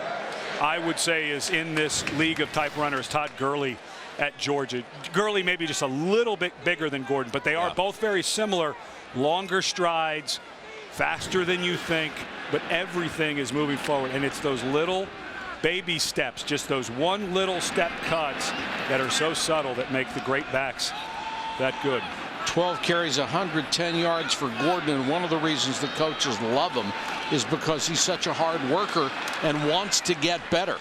I would say is in this league of type runners, Todd Gurley at Georgia. Gurley maybe just a little bit bigger than Gordon, but they are both very similar. Longer strides, faster than you think, but everything is moving forward, and it's those little baby steps, just those one little step cuts that are so subtle that make the great backs that good. 12 carries, 110 yards for Gordon, and one of the reasons the coaches love him is because he's such a hard worker and wants to get better.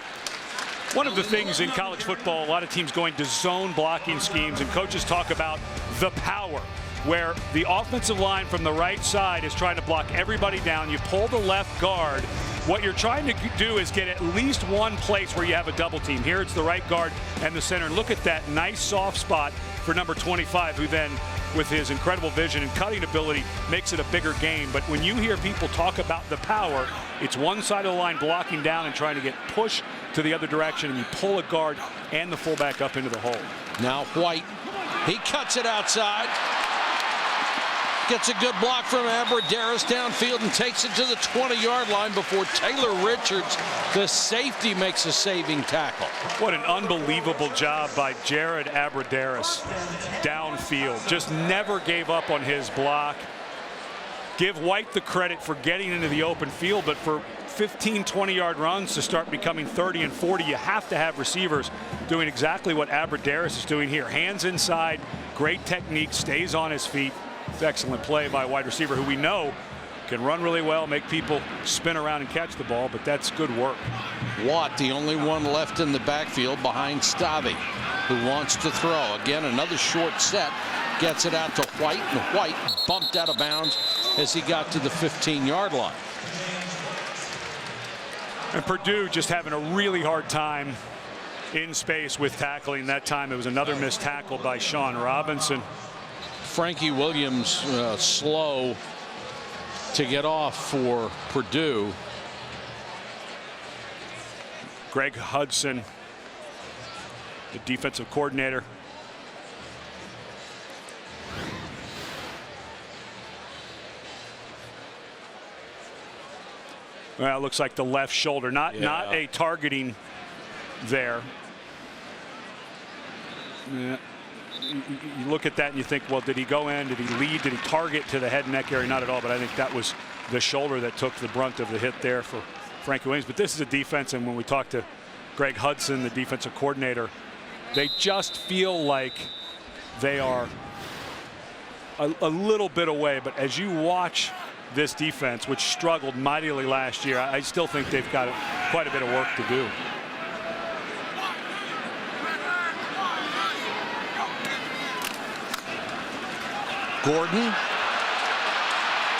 One of the things in college football, a lot of teams going to zone blocking schemes, and coaches talk about the power, where the offensive line from the right side is trying to block everybody down. You pull the left guard. What you're trying to do is get at least one place where you have a double team. Here it's the right guard and the center. And look at that nice soft spot for number 25, who then, with his incredible vision and cutting ability, makes it a bigger game. But when you hear people talk about the power, it's one side of the line blocking down and trying to get push to the other direction, and you pull a guard and the fullback up into the hole. Now White, he cuts it outside. Gets a good block from Abradaris downfield and takes it to the 20-yard line before Taylor Richards, the safety, makes a saving tackle. What an unbelievable job by Jared Abradaris downfield. Just never gave up on his block. Give White the credit for getting into the open field, but for 15, 20-yard runs to start becoming 30 and 40, you have to have receivers doing exactly what Abradaris is doing here. Hands inside, great technique, stays on his feet. It's excellent play by a wide receiver who we know can run really well, make people spin around and catch the ball, but that's good work. Watt, the only one left in the backfield behind Stavi, who wants to throw. Again, another short set. Gets it out to White, and White bumped out of bounds as he got to the 15-yard line. And Purdue just having a really hard time in space with tackling. That time it was another missed tackle by Sean Robinson. Frankie Williams slow to get off for Purdue. Greg Hudson, the defensive coordinator. Well, it looks like the left shoulder, not a targeting there. Yeah. You look at that and you think, well, did he go in? Did he lead? Did he target to the head and neck area? Not at all, but I think that was the shoulder that took the brunt of the hit there for Frankie Williams. But this is a defense, and when we talk to Greg Hudson, the defensive coordinator, they just feel like they are a little bit away. But as you watch this defense, which struggled mightily last year, I still think they've got quite a bit of work to do. Gordon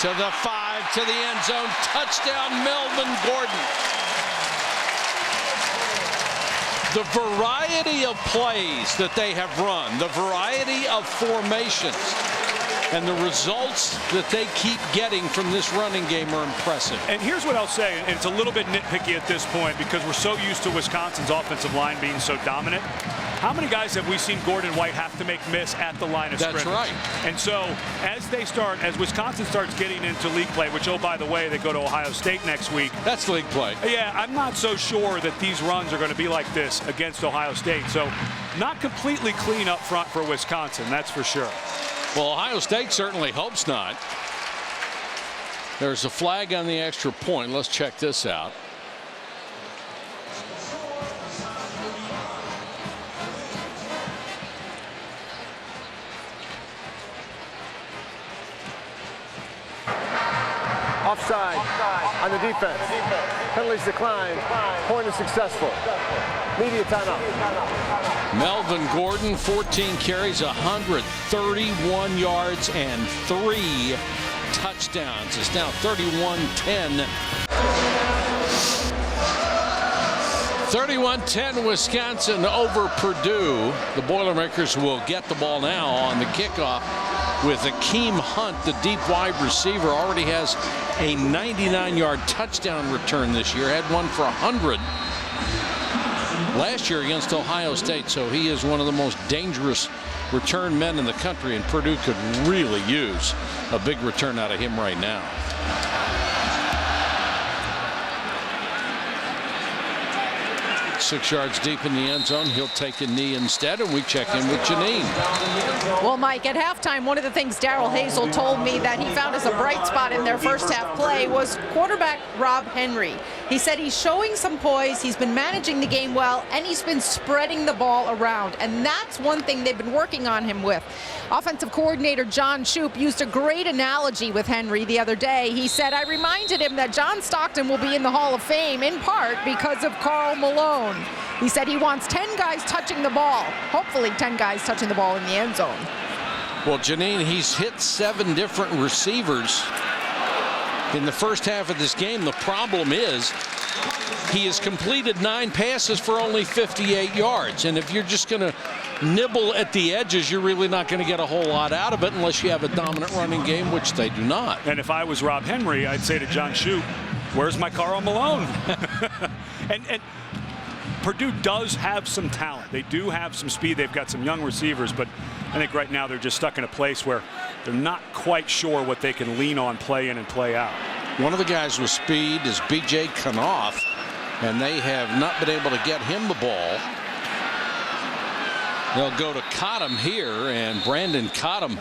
to the 5, to the end zone. Touchdown, Melvin Gordon. The variety of plays that they have run, the variety of formations, and the results that they keep getting from this running game are impressive. And here's what I'll say, and it's a little bit nitpicky at this point because we're so used to Wisconsin's offensive line being so dominant. How many guys have we seen Gordon White have to make miss at the line of scrimmage? That's right. And so as Wisconsin starts getting into league play, which, oh, by the way, they go to Ohio State next week. That's league play. Yeah, I'm not so sure that these runs are going to be like this against Ohio State. So not completely clean up front for Wisconsin, that's for sure. Well, Ohio State certainly hopes not. There's a flag on the extra point. Let's check this out. Offside on the defense. Penalties declined. Point is successful. Media timeout. Melvin Gordon, 14 carries, 131 yards, and 3 touchdowns. It's now 31-10. 31-10 Wisconsin over Purdue. The Boilermakers will get the ball now on the kickoff with Akeem Hunt, the deep wide receiver. Already has a 99-yard touchdown return this year. Had one for 100 last year against Ohio State. So he is one of the most dangerous return men in the country, and Purdue could really use a big return out of him right now. Six yards deep in the end zone. He'll take a knee instead, and we check in with Janine. Well, Mike, at halftime, one of the things Darrell Hazel told me that he found as a bright spot in their first half play was quarterback Rob Henry. He said he's showing some poise, he's been managing the game well, and he's been spreading the ball around. And that's one thing they've been working on him with. Offensive coordinator John Shoup used a great analogy with Henry the other day. He said, I reminded him that John Stockton will be in the Hall of Fame in part because of Karl Malone. He said he wants 10 guys touching the ball, hopefully 10 guys touching the ball in the end zone. Well, Janine, he's hit 7 different receivers in the first half of this game. The problem is he has completed 9 passes for only 58 yards. And if you're just going to nibble at the edges, you're really not going to get a whole lot out of it unless you have a dominant running game, which they do not. And if I was Rob Henry, I'd say to John Shoup, where's my Karl Malone? and Purdue does have some talent. They do have some speed. They've got some young receivers, but I think right now they're just stuck in a place where they're not quite sure what they can lean on play in and play out. One of the guys with speed is B.J. Kanoff, and they have not been able to get him the ball. They'll go to Cottom here, and Brandon Cottom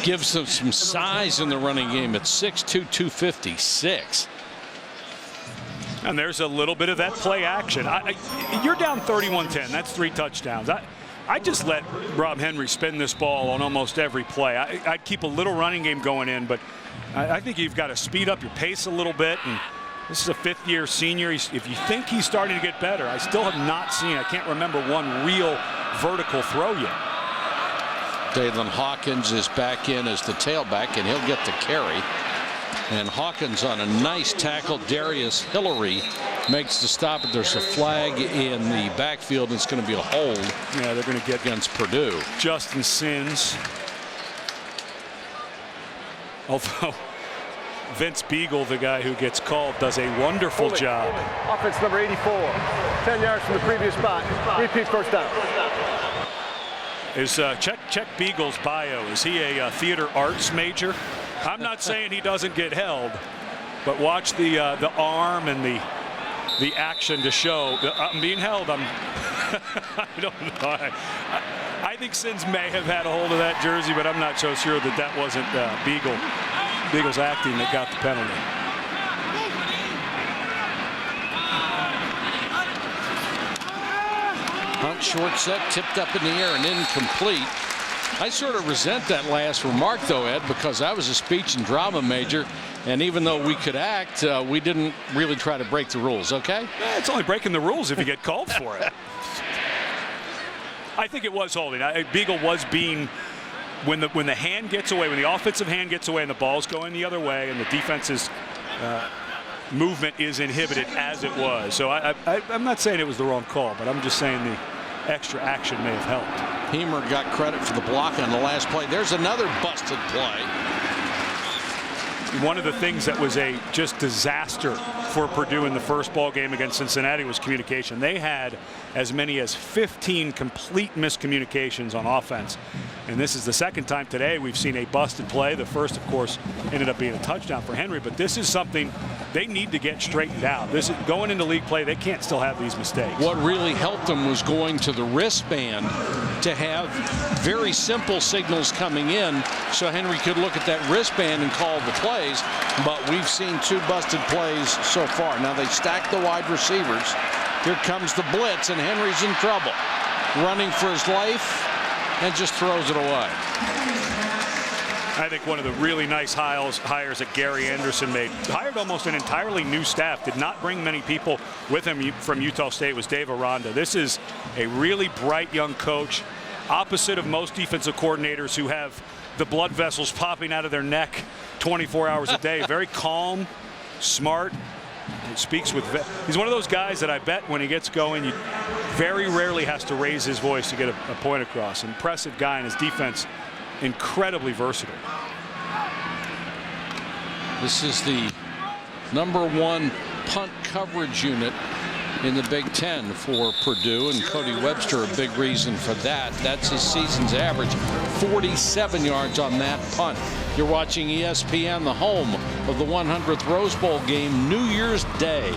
gives them some size in the running game at 6'2", 256. And there's a little bit of that play action. You're down 31-10. That's 3 touchdowns. I just let Rob Henry spin this ball on almost every play. I'd keep a little running game going in, but I think you've got to speed up your pace a little bit. And this is a 5th-year senior. If you think he's starting to get better, I still have not seen, I can't remember one real vertical throw yet. Dalen Hawkins is back in as the tailback, and he'll get the carry. And Hawkins on a nice tackle. Darius Hillary makes the stop, but there's a flag in the backfield. It's going to be a hold. Yeah, they're going to get against Purdue. Justin Sins. Although Vince Beagle, the guy who gets called, does a wonderful job. Offense number 84. 10 yards from the previous spot. Repeat first down. Is check Beagle's bio. Is he a theater arts major? I'm not saying he doesn't get held, but watch the arm and the action to show I'm being held. I don't know. I think Sins may have had a hold of that jersey, but I'm not so sure that that wasn't Beagle's acting that got the penalty. Hunt short set, tipped up in the air and incomplete. I sort of resent that last remark, though, Ed, because I was a speech and drama major, and even though we could act, we didn't really try to break the rules, okay? Yeah, it's only breaking the rules if you get called for it. I think it was holding. Beagle was being, when the hand gets away, when the offensive hand gets away and the ball's going the other way and the defense's movement is inhibited as it was. So I'm not saying it was the wrong call, but I'm just saying the extra action may have helped. Hemer got credit for the block on the last play. There's another busted play. One of the things that was a just disaster for Purdue in the first ball game against Cincinnati was communication. They had as many as 15 complete miscommunications on offense. And this is the second time today we've seen a busted play. The first, of course, ended up being a touchdown for Henry. But this is something they need to get straightened out. This is going into league play. They can't still have these mistakes. What really helped them was going to the wristband to have very simple signals coming in so Henry could look at that wristband and call the plays. But we've seen 2 busted plays so far. Now they stack the wide receivers. Here comes the blitz, and Henry's in trouble. Running for his life and just throws it away. I think one of the really nice hires that Gary Anderson made, hired almost an entirely new staff, did not bring many people with him from Utah State, was Dave Aranda. This is a really bright young coach, opposite of most defensive coordinators who have the blood vessels popping out of their neck 24 hours a day. Very calm, smart. He speaks with, he's one of those guys that I bet when he gets going, he very rarely has to raise his voice to get a point across. Impressive guy, in his defense, incredibly versatile. This is the #1 punt coverage unit in the Big Ten for Purdue, and Cody Webster a big reason for that. That's his season's average, 47 yards on that punt. You're watching ESPN, the home of the 100th Rose Bowl game, New Year's Day.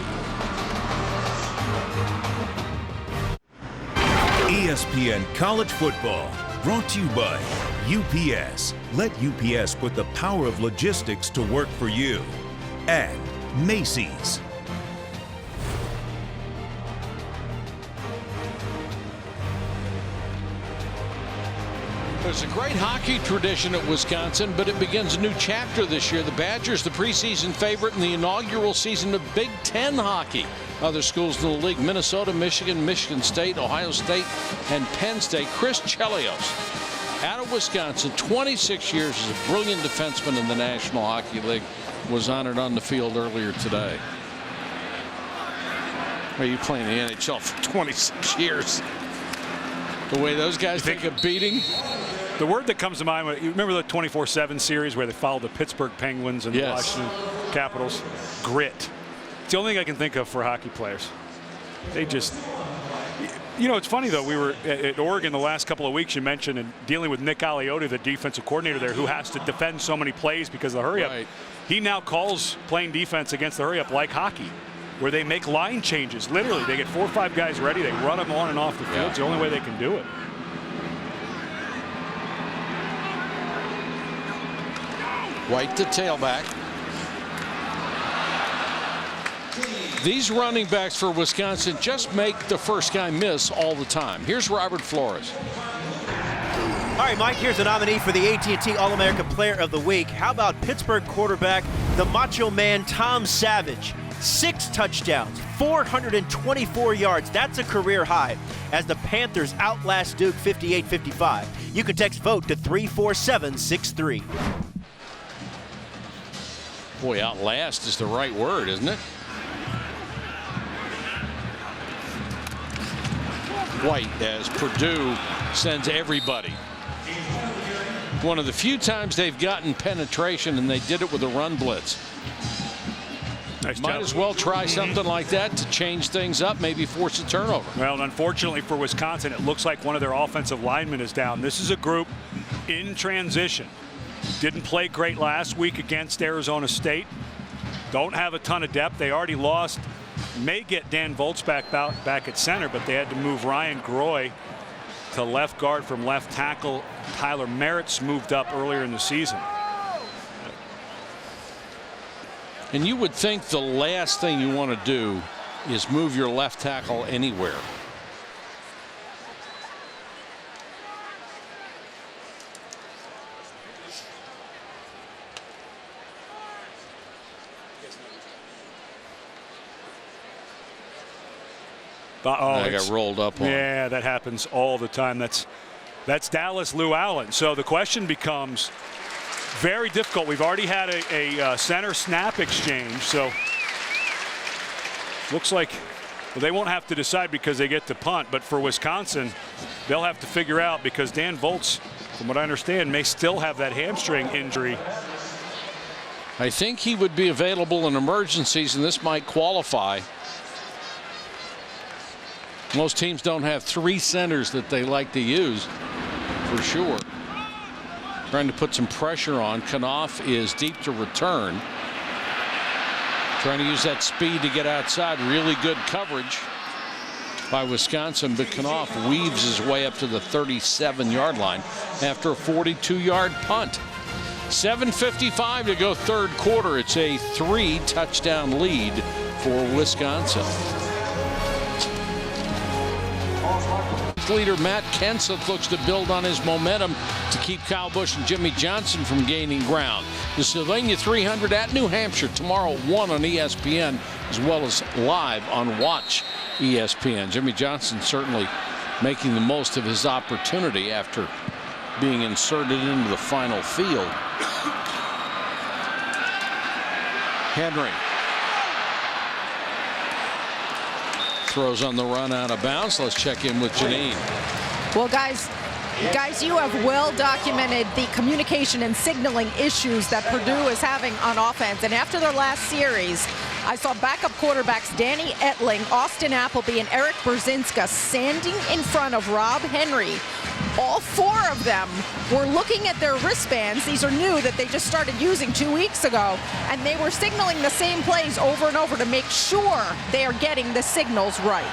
ESPN College Football, brought to you by UPS. Let UPS put the power of logistics to work for you. And Macy's. There's a great hockey tradition at Wisconsin, but it begins a new chapter this year. The Badgers, the preseason favorite in the inaugural season of Big Ten hockey. Other schools in the league: Minnesota, Michigan, Michigan State, Ohio State, and Penn State. Chris Chelios, out of Wisconsin, 26 years as a brilliant defenseman in the National Hockey League, was honored on the field earlier today. Are you playing the NHL for 26 years? The way those guys take a beating. The word that comes to mind, you remember the 24/7 series where they followed the Pittsburgh Penguins and the Washington Capitals? Grit. It's the only thing I can think of for hockey players. They just, you know, it's funny though, we were at Oregon the last couple of weeks, you mentioned, and dealing with Nick Aliotti, the defensive coordinator there, who has to defend so many plays because of the hurry up. Right. He now calls playing defense against the hurry up like hockey, where they make line changes. Literally, they get 4 or 5 guys ready, they run them on and off the field. It's the only way they can do it. White, the tailback. These running backs for Wisconsin just make the first guy miss all the time. Here's Robert Flores. All right, Mike, here's a nominee for the AT&T All-America Player of the Week. How about Pittsburgh quarterback, the Macho Man, Tom Savage? 6 touchdowns, 424 yards. That's a career high as the Panthers outlast Duke 58-55. You can text VOTE to 34763. Boy, outlast is the right word, isn't it? White as Purdue sends everybody. One of the few times they've gotten penetration, and they did it with a run blitz. Nice Might job. as well try something like that to change things up, maybe force a turnover. Well, unfortunately for Wisconsin, it looks like one of their offensive linemen is down. This is a group in transition. Didn't play great last week against Arizona State. Don't have a ton of depth. They already lost. May get Dan Volz back at center, but they had to move Ryan Groy to left guard from left tackle. Tyler Merritt's moved up earlier in the season. And you would think the last thing you want to do is move your left tackle anywhere. I got rolled up on. Yeah, that happens all the time. That's Dallas Lou Allen. So the question becomes very difficult. We've already had a center snap exchange, so looks like, well, they won't have to decide because they get to punt, but for Wisconsin, they'll have to figure out, because Dan Volz, from what I understand, may still have that hamstring injury. I think he would be available in emergencies, and this might qualify. Most teams don't have 3 centers that they like to use, for sure. Trying to put some pressure on. Knopf is deep to return. Trying to use that speed to get outside. Really good coverage by Wisconsin, but Knopf weaves his way up to the 37-yard line after a 42-yard punt. 7:55 to go third quarter. It's a 3-touchdown lead for Wisconsin. Leader Matt Kenseth looks to build on his momentum to keep Kyle Busch and Jimmy Johnson from gaining ground. The Sylvania 300 at New Hampshire tomorrow at 1 on ESPN, as well as live on Watch ESPN. Jimmy Johnson certainly making the most of his opportunity after being inserted into the final field. Henry throws on the run out of bounds. Let's check in with Janine. Well, guys, you have well documented the communication and signaling issues that Purdue is having on offense. And after their last series, I saw backup quarterbacks Danny Etling, Austin Appleby, and Eric Brzezinska standing in front of Rob Henry. All 4 of them were looking at their wristbands. These are new that they just started using 2 weeks ago. And they were signaling the same plays over and over to make sure they are getting the signals right.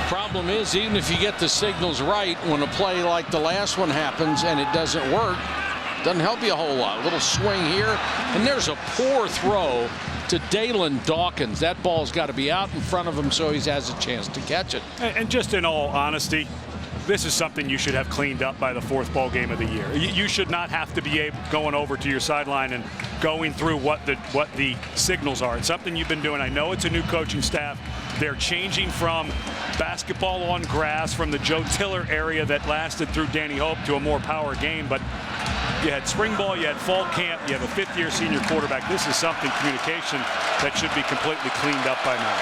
Problem is, even if you get the signals right, when a play like the last one happens and it doesn't work, doesn't help you a whole lot. A little swing here, and there's a poor throw to Dalen Dawkins. That ball's got to be out in front of him so he has a chance to catch it. And just in all honesty, this is something you should have cleaned up by the 4th ball game of the year. You should not have to be going over to your sideline and going through what the signals are. It's something you've been doing. I know it's a new coaching staff. They're changing from basketball on grass from the Joe Tiller area that lasted through Danny Hope to a more power game. But you had spring ball, you had fall camp, you have a 5th-year senior quarterback. This is something, communication, that should be completely cleaned up by now.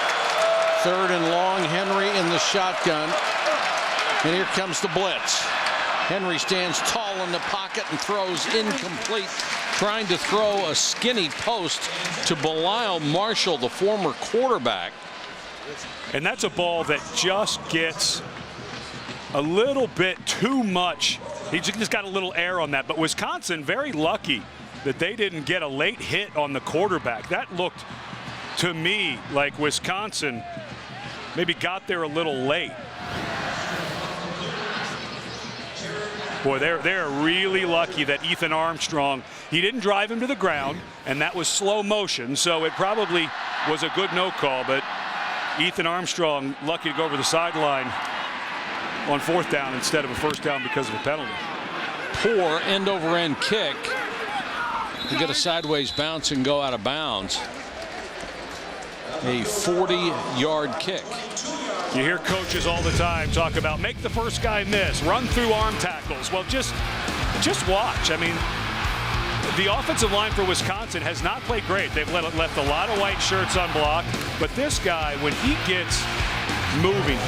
3rd and long, Henry in the shotgun. And here comes the blitz. Henry stands tall in the pocket and throws incomplete, trying to throw a skinny post to Belial Marshall, the former quarterback. And that's a ball that just gets a little bit too much. He just got a little air on that. But Wisconsin very lucky that they didn't get a late hit on the quarterback. That looked to me like Wisconsin maybe got there a little late. Boy, they're really lucky that Ethan Armstrong, he didn't drive him to the ground, and that was slow motion, so it probably was a good no call, but Ethan Armstrong lucky to go over the sideline on 4th down instead of a 1st down because of a penalty. Poor end-over-end kick to get a sideways bounce and go out of bounds. A 40-yard kick. You hear coaches all the time talk about make the first guy miss, run through arm tackles. Well, just watch. I mean, the offensive line for Wisconsin has not played great. They've left a lot of white shirts unblocked. But this guy, when he gets moving,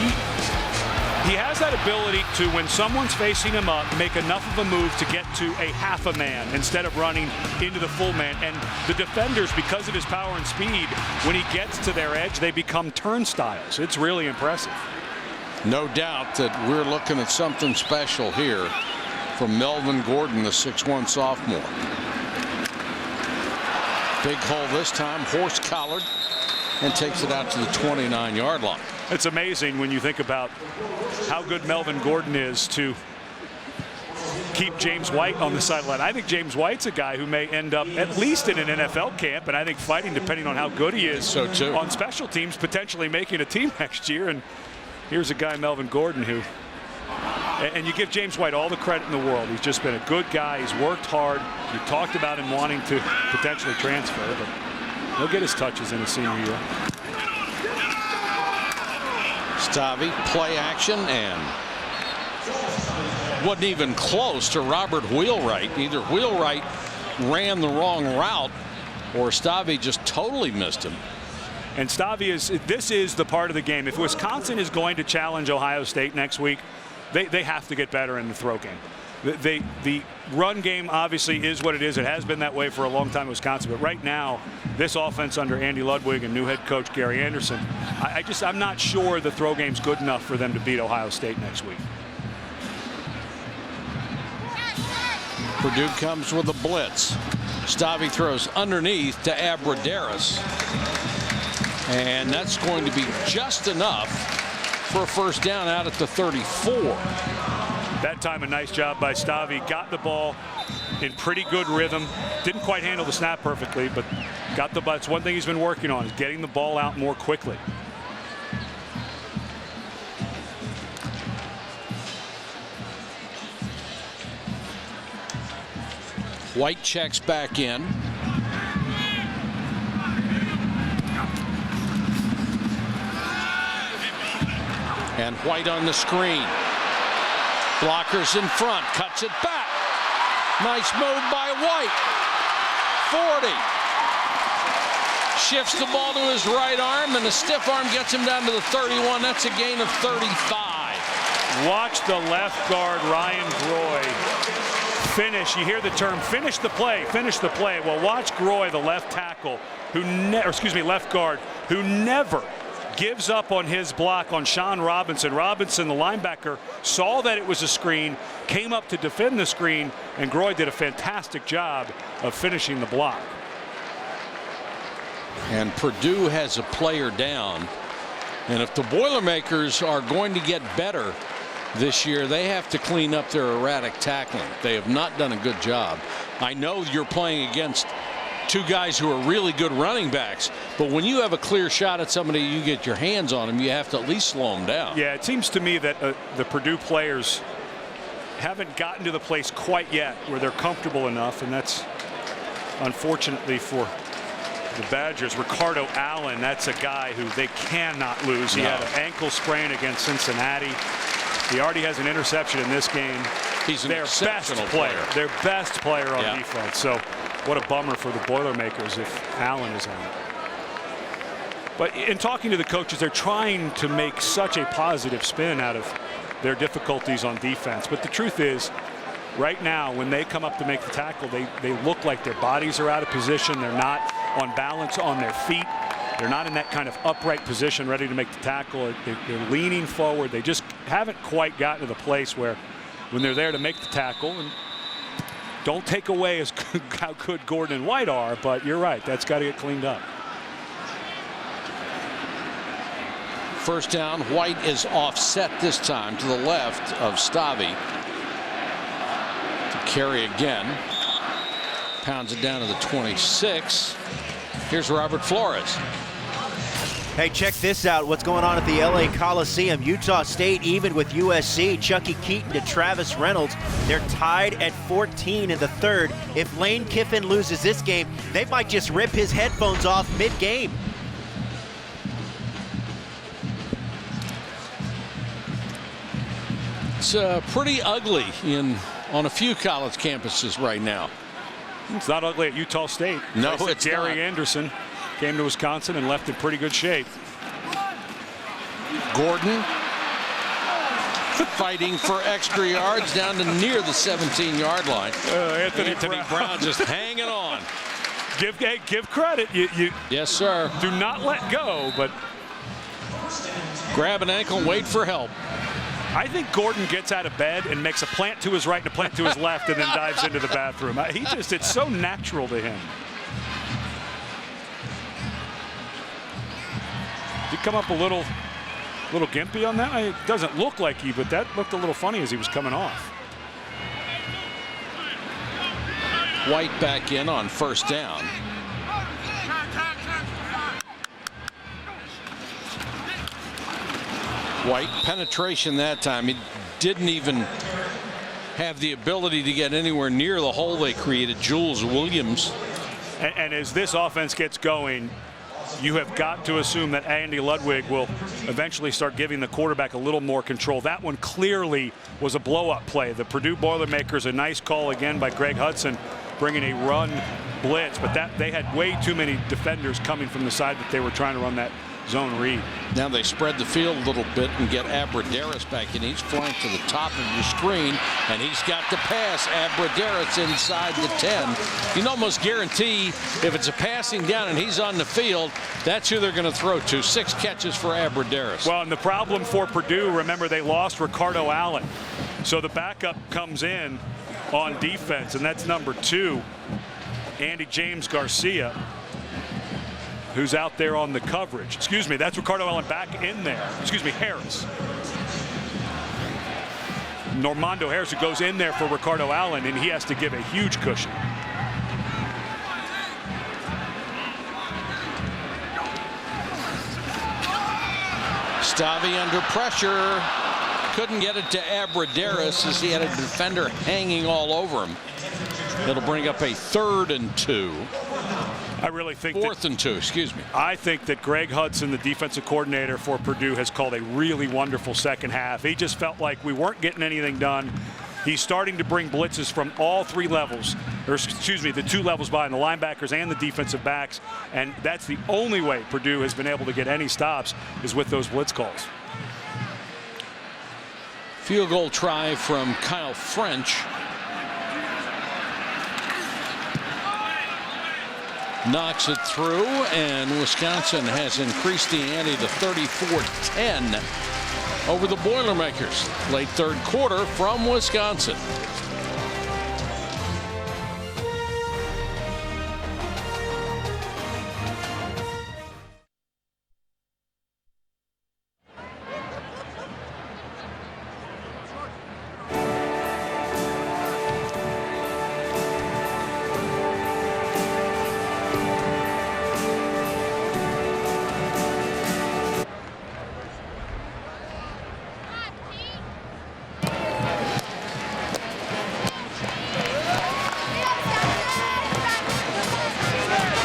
he has that ability to, when someone's facing him up, make enough of a move to get to a half a man instead of running into the full man. And the defenders, because of his power and speed, when he gets to their edge, they become turnstiles. It's really impressive. No doubt that we're looking at something special here from Melvin Gordon, the 6'1 sophomore. Big hole this time, horse collared, and takes it out to the 29-yard line. It's amazing when you think about how good Melvin Gordon is to keep James White on the sideline. I think James White's a guy who may end up at least in an NFL camp, and I think fighting, depending on how good he is on special teams, potentially making a team next year. And here's a guy, Melvin Gordon, who, and you give James White all the credit in the world. He's just been a good guy. He's worked hard. You talked about him wanting to potentially transfer, but he'll get his touches in his senior year. Stavi, play action, and wasn't even close to Robert Wheelwright. Either Wheelwright ran the wrong route or Stavi just totally missed him. And Stavi this is the part of the game. If Wisconsin is going to challenge Ohio State next week, they have to get better in the throw game. the run game obviously is what it is. It has been that way for a long time in Wisconsin. But right now, this offense under Andy Ludwig and new head coach Gary Anderson, I'm not sure the throw game's good enough for them to beat Ohio State next week. Purdue comes with a blitz. Stavi throws underneath to Abradaris. And that's going to be just enough for a first down out at the 34. That time a nice job by Stavi. Got the ball in pretty good rhythm. Didn't quite handle the snap perfectly, but got the ball. It's one thing he's been working on, is getting the ball out more quickly. White checks back in. And White on the screen. Blockers in front, cuts it back. Nice move by White. 40. Shifts the ball to his right arm, and the stiff arm gets him down to the 31. That's a gain of 35. Watch the left guard, Ryan Groy, finish. You hear the term, finish the play, finish the play. Well, watch Groy, the left tackle, left guard, who never gives up on his block on Sean Robinson. Robinson, the linebacker, saw that it was a screen, came up to defend the screen, and Groy did a fantastic job of finishing the block. And Purdue has a player down. And if the Boilermakers are going to get better this year, they have to clean up their erratic tackling. They have not done a good job. I know you're playing against two guys who are really good running backs, but when you have a clear shot at somebody, you get your hands on them, you have to at least slow them down. Yeah, it seems to me that the Purdue players haven't gotten to the place quite yet where they're comfortable enough, and that's unfortunately for the Badgers. Ricardo Allen, that's a guy who they cannot lose. He had an ankle sprain against Cincinnati. He already has an interception in this game. He's their best player. Their best player on defense. So what a bummer for the Boilermakers if Allen is out. But in talking to the coaches, they're trying to make such a positive spin out of their difficulties on defense. But the truth is, right now, when they come up to make the tackle, they look like their bodies are out of position. They're not on balance on their feet. They're not in that kind of upright position ready to make the tackle. They're leaning forward. They just haven't quite gotten to the place where when they're there to make the tackle, and don't take away how good Gordon and White are, but you're right, that's got to get cleaned up. First down, White is offset this time to the left of Stavi. To carry again. Pounds it down to the 26. Here's Robert Flores. Hey, check this out. What's going on at the LA Coliseum? Utah State even with USC. Chucky Keaton to Travis Reynolds. They're tied at 14 in the third. If Lane Kiffin loses this game, they might just rip his headphones off mid-game. It's pretty ugly on a few college campuses right now. It's not ugly at Utah State. No, it's Gary not. Anderson came to Wisconsin and left in pretty good shape. Gordon fighting for extra yards down to near the 17-yard line. Anthony Brown just hanging on. Give credit. You yes, sir. Do not let go, but grab an ankle and wait for help. I think Gordon gets out of bed and makes a plant to his right and a plant to his left and then dives into the bathroom. It's so natural to him. Did he come up a little gimpy on that? It doesn't look like but that looked a little funny as he was coming off. White back in on first down. White penetration that time. He didn't even have the ability to get anywhere near the hole they created. Jules Williams. And as this offense gets going, you have got to assume that Andy Ludwig will eventually start giving the quarterback a little more control. That one clearly was a blow-up play. The Purdue Boilermakers, a nice call again by Greg Hudson, bringing a run blitz, but they had way too many defenders coming from the side that they were trying to run that zone read. Now they spread the field a little bit and get Abradaris back in. He's flanked to the top of your screen, and he's got the pass. Abradaris inside the 10. You can almost guarantee if it's a passing down and he's on the field, that's who they're going to throw to. 6 catches for Abradaris. Well, and the problem for Purdue, remember they lost Ricardo Allen. So the backup comes in on defense, and that's number 2, Andy James Garcia, who's out there on the coverage. Excuse me, that's Ricardo Allen back in there. Excuse me, Harris. Normando Harris, who goes in there for Ricardo Allen, and he has to give a huge cushion. Stavi under pressure. Couldn't get it to Abradaris as he had a defender hanging all over him. It'll bring up a 3rd and 2. I really think 4th and 2, excuse me. I think that Greg Hudson, the defensive coordinator for Purdue, has called a really wonderful second half. He just felt like we weren't getting anything done. He's starting to bring blitzes from all 3 levels, or excuse me, the 2 levels behind the linebackers and the defensive backs, and that's the only way Purdue has been able to get any stops is with those blitz calls. Field goal try from Kyle French. Knocks it through, and Wisconsin has increased the ante to 34-10 over the Boilermakers. Late 3rd quarter from Wisconsin.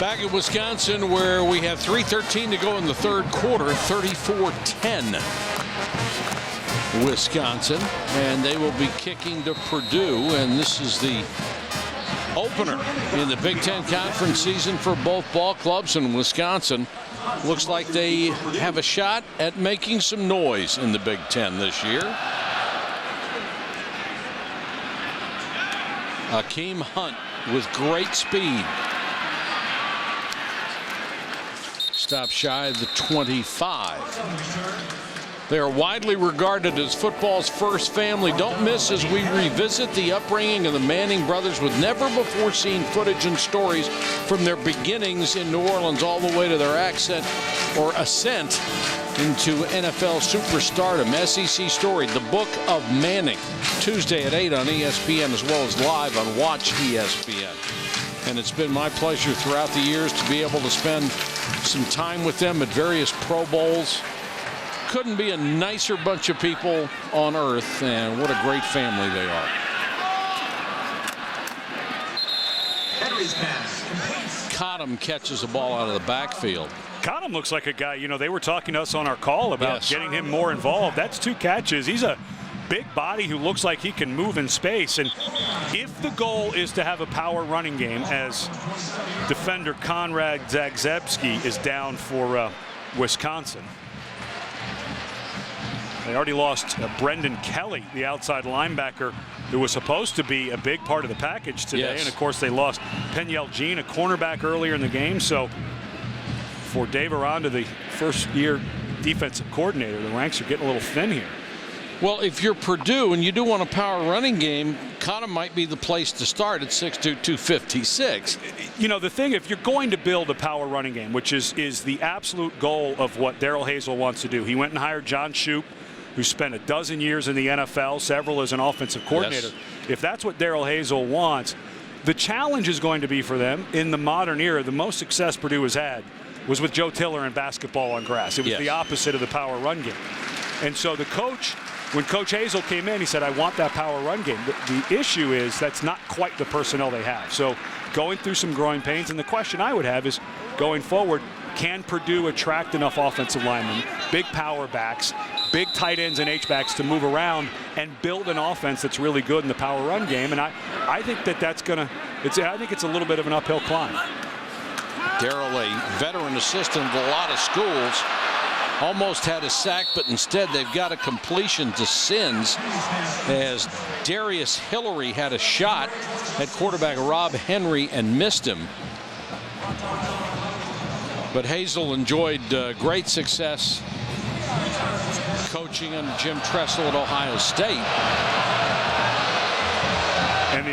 Back at Wisconsin, where we have 3:13 to go in the 3rd quarter, 34-10 Wisconsin, and they will be kicking to Purdue, and this is the opener in the Big Ten Conference season for both ball clubs, and Wisconsin looks like they have a shot at making some noise in the Big Ten this year. Akeem Hunt with great speed. Stop shy of the 25. They are widely regarded as football's first family. Don't miss as we revisit the upbringing of the Manning brothers with never-before-seen footage and stories from their beginnings in New Orleans all the way to their ascent into NFL superstardom. SEC Story, The Book of Manning, Tuesday at 8 on ESPN, as well as live on Watch ESPN. And it's been my pleasure throughout the years to be able to spend some time with them at various Pro Bowls. Couldn't be a nicer bunch of people on earth, and what a great family they are. Cottom catches the ball out of the backfield. Cottom looks like a guy, you know, they were talking to us on our call about getting him more involved. That's 2 catches. He's a big body who looks like he can move in space. And if the goal is to have a power running game, as defender Konrad Zagzebski is down for Wisconsin. They already lost Brendan Kelly, the outside linebacker, who was supposed to be a big part of the package today. And, of course, they lost Penyel Jean, a cornerback, earlier in the game. So for Dave Aranda, the first-year defensive coordinator, the ranks are getting a little thin here. Well, if you're Purdue and you do want a power running game, Cottom might be the place to start at 6'2", 256. You know, the thing, if you're going to build a power running game, which is the absolute goal of what Darrell Hazel wants to do. He went and hired John Shoup, who spent a dozen years in the NFL, several as an offensive coordinator. Yes. If that's what Darrell Hazel wants, the challenge is going to be for them in the modern era. The most success Purdue has had was with Joe Tiller in basketball on grass. It was the opposite of the power run game. And so the coach, when Coach Hazel came in, he said, I want that power run game. The issue is that's not quite the personnel they have. So going through some growing pains. And the question I would have is, going forward, can Purdue attract enough offensive linemen, big power backs, big tight ends and H-backs to move around and build an offense that's really good in the power run game? And I think that's going to, I think it's a little bit of an uphill climb. Darrell, a veteran assistant at a lot of schools, almost had a sack, but instead they've got a completion to Sins as Darius Hillary had a shot at quarterback Rob Henry and missed him. But Hazel enjoyed great success coaching under Jim Tressel at Ohio State. And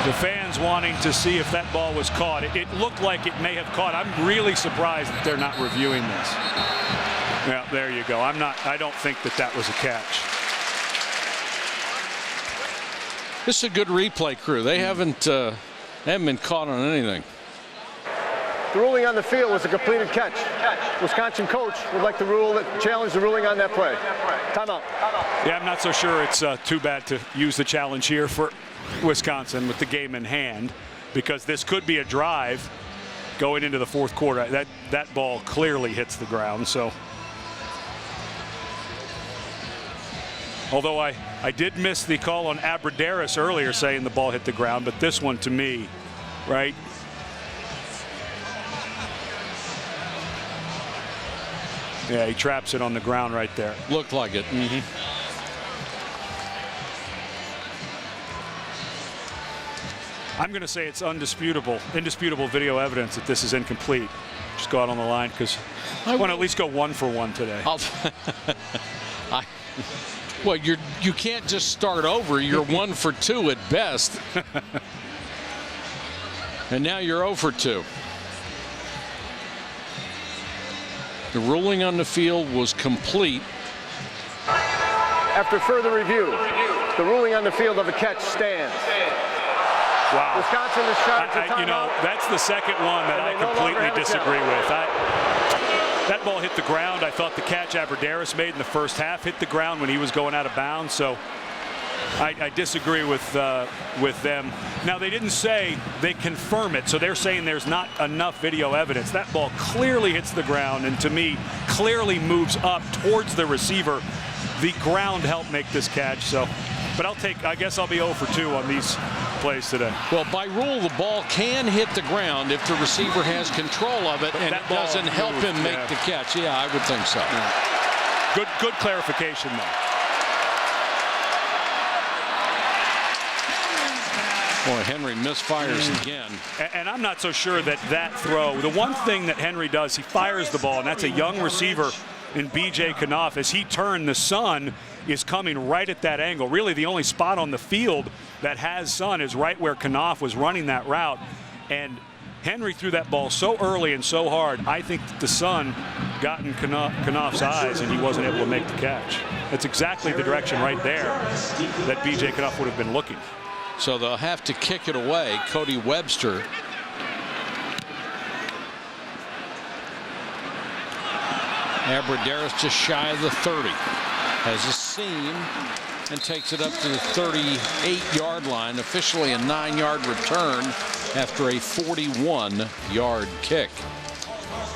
the fans wanting to see if that ball was caught. It looked like it may have caught. I'm really surprised that they're not reviewing this. Yeah, there you go. I don't think that was a catch. This is a good replay crew. They haven't been caught on anything. The ruling on the field was a completed catch. Wisconsin coach would like to challenge the ruling on that play. Timeout. Yeah, I'm not so sure it's too bad to use the challenge here for Wisconsin with the game in hand, because this could be a drive going into the fourth quarter. That ball clearly hits the ground. So, although I did miss the call on Abradaris earlier saying the ball hit the ground, but this one to me, right? Yeah, he traps it on the ground right there. Looked like it. Mm-hmm. I'm going to say it's indisputable video evidence that this is incomplete. Just go out on the line because I want to at least go 1 for 1 today. Well, you can't just start over. You're 1 for 2 at best. And now you're 0 for 2. The ruling on the field was complete. After further review, the ruling on the field of a catch stands. Wow. Wisconsin is charged with timeout. You know, that's the second one that I completely disagree with. That ball hit the ground. I thought the catch Abradaris made in the first half hit the ground when he was going out of bounds. So I disagree with them. Now, they didn't say they confirm it, so they're saying there's not enough video evidence. That ball clearly hits the ground and, to me, clearly moves up towards the receiver. The ground helped make this catch. So, but I guess I'll be 0 for 2 on these plays today. Well, by rule, the ball can hit the ground if the receiver has control of it, and it doesn't help him make the catch. Yeah, I would think so. Yeah. Good clarification, though. Boy, Henry misfires again. And I'm not so sure that throw, the one thing that Henry does, he fires the ball, and that's a young receiver in B.J. Knopf. As he turned, the sun is coming right at that angle. Really, the only spot on the field that has sun is right where Knopf was running that route. And Henry threw that ball so early and so hard, I think that the sun got in Knopf's eyes and he wasn't able to make the catch. That's exactly the direction right there that B.J. Knopf would have been looking. So they'll have to kick it away. Cody Webster. Abradaris just shy of the 30. Has a seam and takes it up to the 38-yard line. Officially a 9-yard return after a 41-yard kick.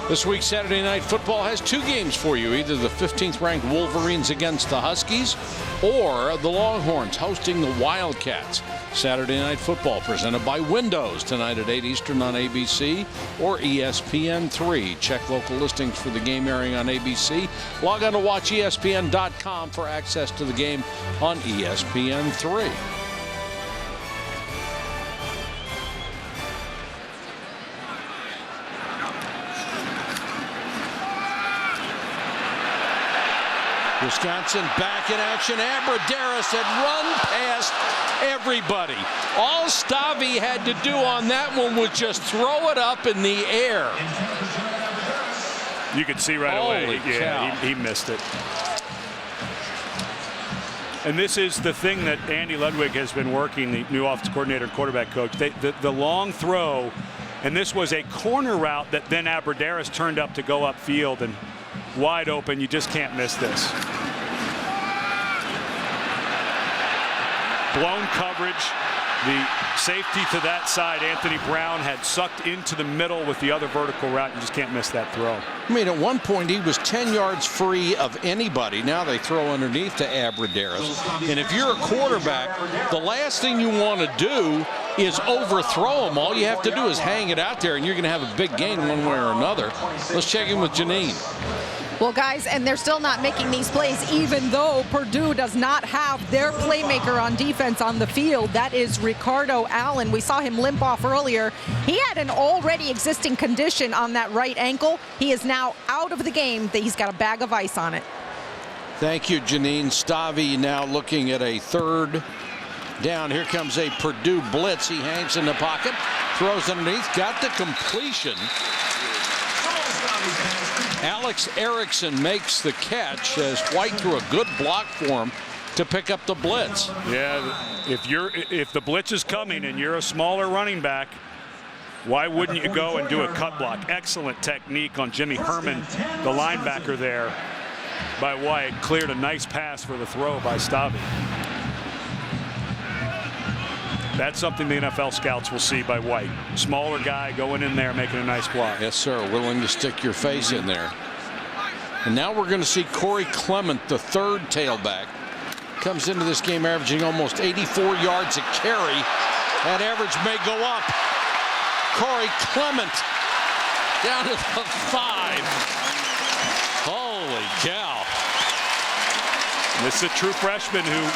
This week, Saturday Night Football has 2 games for you. Either the 15th-ranked Wolverines against the Huskies or the Longhorns hosting the Wildcats. Saturday Night Football presented by Windows tonight at 8 Eastern on ABC or ESPN3. Check local listings for the game airing on ABC. Log on to watchespn.com for access to the game on ESPN3. Wisconsin back in action. Abradaris had run past everybody. All Stavi had to do on that one was just throw it up in the air. You could see right away. Yeah, he missed it. And this is the thing that Andy Ludwig has been working, the new offensive coordinator and quarterback coach. The long throw, and this was a corner route that then Abradaris turned up to go upfield and wide open. You just can't miss this. Blown coverage. The safety to that side, Anthony Brown, had sucked into the middle with the other vertical route. You just can't miss that throw. I mean, at one point, he was 10 yards free of anybody. Now they throw underneath to Abradaris. And if you're a quarterback, the last thing you want to do is overthrow him. All you have to do is hang it out there, and you're going to have a big gain one way or another. Let's check in with Janine. Well, guys, and they're still not making these plays, even though Purdue does not have their playmaker on defense on the field. That is Ricardo Allen. We saw him limp off earlier. He had an already existing condition on that right ankle. He is now out of the game. He's got a bag of ice on it. Thank you, Janine. Stavi now looking at a third down. Here comes a Purdue blitz. He hangs in the pocket, throws underneath, got the completion. Alex Erickson makes the catch as White threw a good block for him to pick up the blitz. Yeah, if the blitz is coming and you're a smaller running back, why wouldn't you go and do a cut block? Excellent technique on Jimmy Herman, the linebacker there by White. Cleared a nice pass for the throw by Stavi. That's something the NFL scouts will see by White. Smaller guy going in there making a nice block. Yes, sir. Willing to stick your face in there. And now we're going to see Corey Clement, the third tailback. Comes into this game averaging almost 84 yards a carry. That average may go up. Corey Clement down to the 5. Holy cow. This is a true freshman who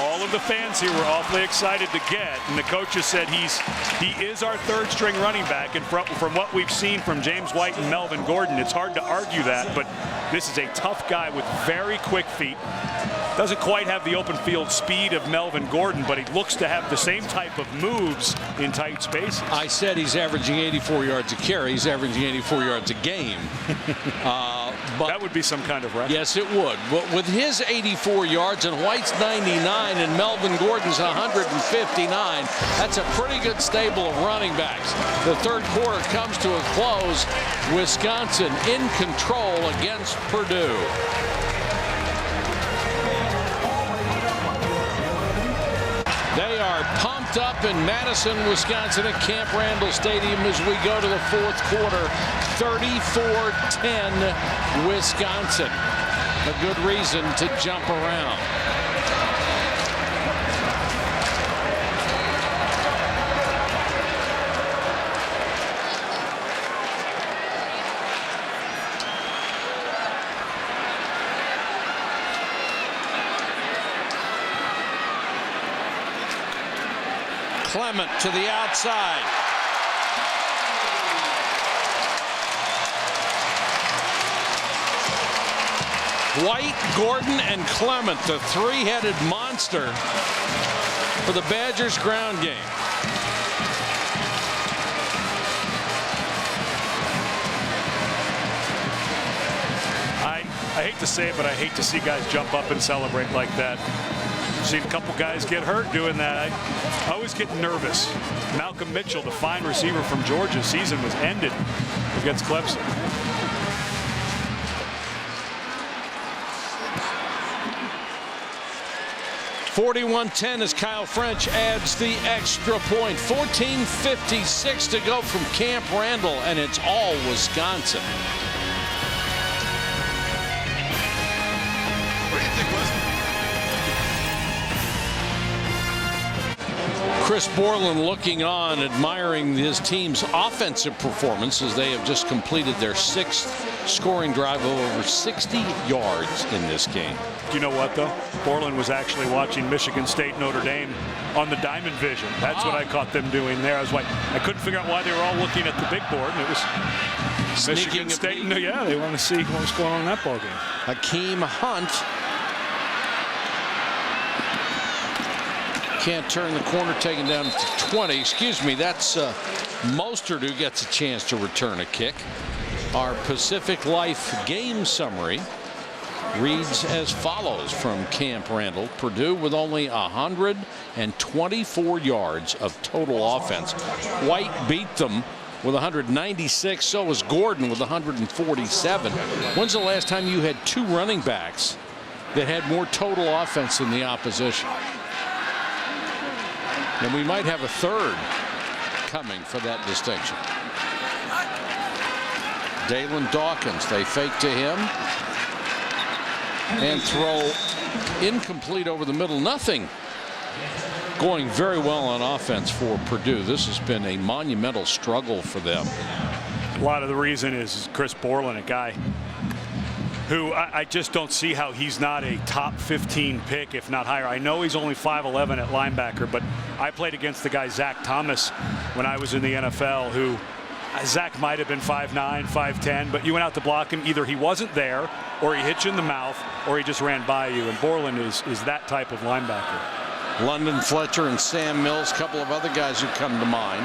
all of the fans here were awfully excited to get, and the coaches said he is our third string running back, and from what we've seen from James White and Melvin Gordon, it's hard to argue that, but this is a tough guy with very quick feet. Doesn't quite have the open field speed of Melvin Gordon, but he looks to have the same type of moves in tight spaces. I said he's averaging 84 yards a carry. He's averaging 84 yards a game. But that would be some kind of record. Yes, it would. But with his 84 yards and White's 99 and Melvin Gordon's 159, that's a pretty good stable of running backs. The third quarter comes to a close. Wisconsin in control against Purdue. They are pumped up in Madison, Wisconsin at Camp Randall Stadium as we go to the fourth quarter. 34-10 Wisconsin. A good reason to jump around. Clement to the outside. White, Gordon, and Clement, the three-headed monster for the Badgers ground game. I hate to say it, but I hate to see guys jump up and celebrate like that. I've seen a couple guys get hurt doing that. I always get nervous. Malcolm Mitchell, the fine receiver from Georgia, season was ended against Clemson. .41-10 as Kyle French adds the extra point. 14:56 to go from Camp Randall, and it's all Wisconsin. Chris Borland looking on, admiring his team's offensive performance as they have just completed their 6th scoring drive of over 60 yards in this game. Do you know what, though? Borland was actually watching Michigan State Notre Dame on the Diamond Vision. That's what I caught them doing there. I couldn't figure out why they were all looking at the big board, and it was Michigan State. No, yeah, they want to see what was going on in that ballgame. Hakeem Hunt can't turn the corner, taken down to 20. Excuse me, that's Mostert who gets a chance to return a kick. Our Pacific Life game summary reads as follows from Camp Randall. Purdue with only 124 yards of total offense. White beat them with 196. So was Gordon with 147. When's the last time you had two running backs that had more total offense than the opposition? And we might have a third coming for that distinction. Dalen Dawkins, they fake to him and throw incomplete over the middle. Nothing going very well on offense for Purdue. This has been a monumental struggle for them. A lot of the reason is Chris Borland, a guy who I just don't see how he's not a top 15 pick, if not higher. I know he's only 5'11" at linebacker, but I played against the guy Zach Thomas when I was in the NFL, who Zach might have been 5'9", 5'10", but you went out to block him. Either he wasn't there, or he hit you in the mouth, or he just ran by you. And Borland is that type of linebacker. London Fletcher and Sam Mills, a couple of other guys who come to mind.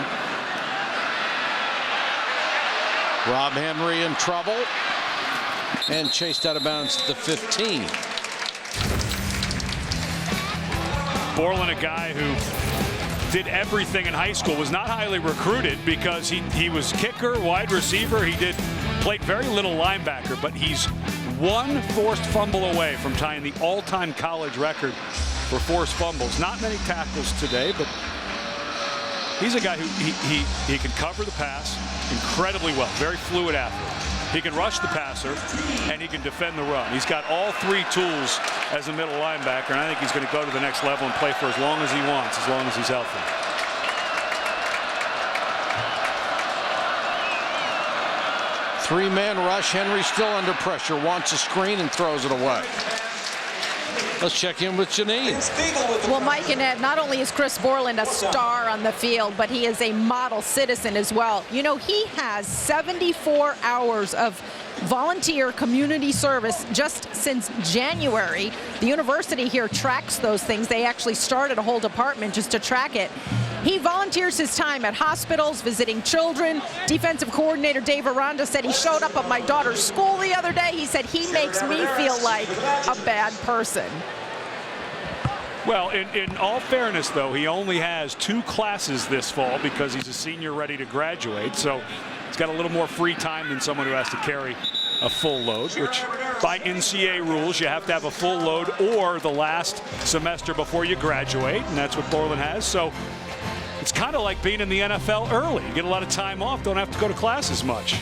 Rob Henry in trouble and chased out of bounds at the 15. Borland, a guy who did everything in high school, was not highly recruited because he was kicker, wide receiver. He played very little linebacker, but he's one forced fumble away from tying the all-time college record for forced fumbles. Not many tackles today, but he's a guy who he can cover the pass incredibly well. Very fluid athlete. He can rush the passer, and he can defend the run. He's got all three tools as a middle linebacker, and I think he's going to go to the next level and play for as long as he wants, as long as he's healthy. Three-man rush. Henry still under pressure. Wants a screen and throws it away. Let's check in with Janine. Well, Mike and Ed, not only is Chris Borland a star on the field, but he is a model citizen as well. You know, he has 74 hours of volunteer community service just since January. The university here tracks those things. They actually started a whole department just to track it. He volunteers his time at hospitals, visiting children. Defensive coordinator Dave Aranda said he showed up at my daughter's school the other day. He said he makes me feel like a bad person. Well, in all fairness, though, he only has 2 classes this fall because he's a senior ready to graduate. So he's got a little more free time than someone who has to carry a full load, which by NCAA rules, you have to have a full load or the last semester before you graduate, and that's what Borland has. So it's kind of like being in the NFL early. You get a lot of time off, don't have to go to class as much.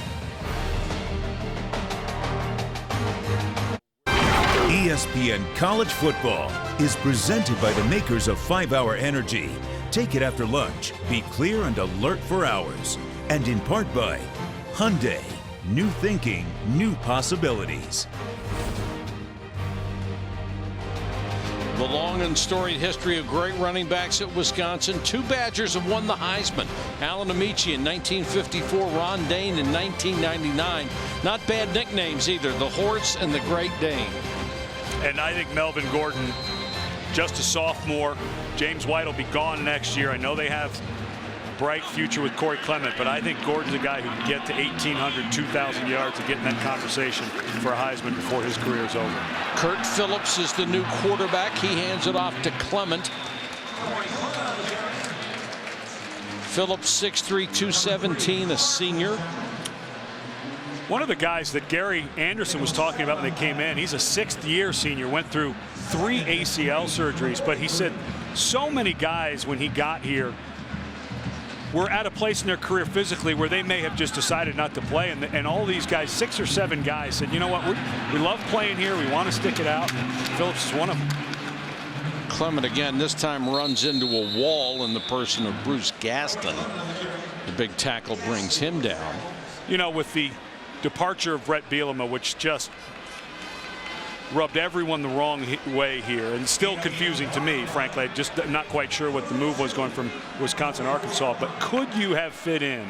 ESPN College Football is presented by the makers of 5-Hour Energy. Take it after lunch. Be clear and alert for hours. And in part by Hyundai. New thinking, new possibilities. The long and storied history of great running backs at Wisconsin. 2 Badgers have won the Heisman. Alan Amici in 1954, Ron Dane in 1999. Not bad nicknames either, the Horse and the Great Dane. And I think Melvin Gordon, just a sophomore. James White will be gone next year. I know they have a bright future with Corey Clement, but I think Gordon's a guy who can get to 1,800, 2,000 yards to get in that conversation for a Heisman before his career is over. Kurt Phillips is the new quarterback. He hands it off to Clement. Phillips, 6'3", 217, a senior. One of the guys that Gary Anderson was talking about when they came in, he's a 6th-year senior, went through 3 ACL surgeries, but he said so many guys when he got here were at a place in their career physically where they may have just decided not to play, and all these guys, 6 or 7 guys, said, you know what, we love playing here, we want to stick it out. Phillips is one of them. Clement again this time runs into a wall in the person of Bruce Gaston. The big tackle brings him down. You know, with the departure of Brett Bielema, which just rubbed everyone the wrong way here, and still confusing to me, frankly. I'm just not quite sure what the move was going from Wisconsin, Arkansas, but could you have fit in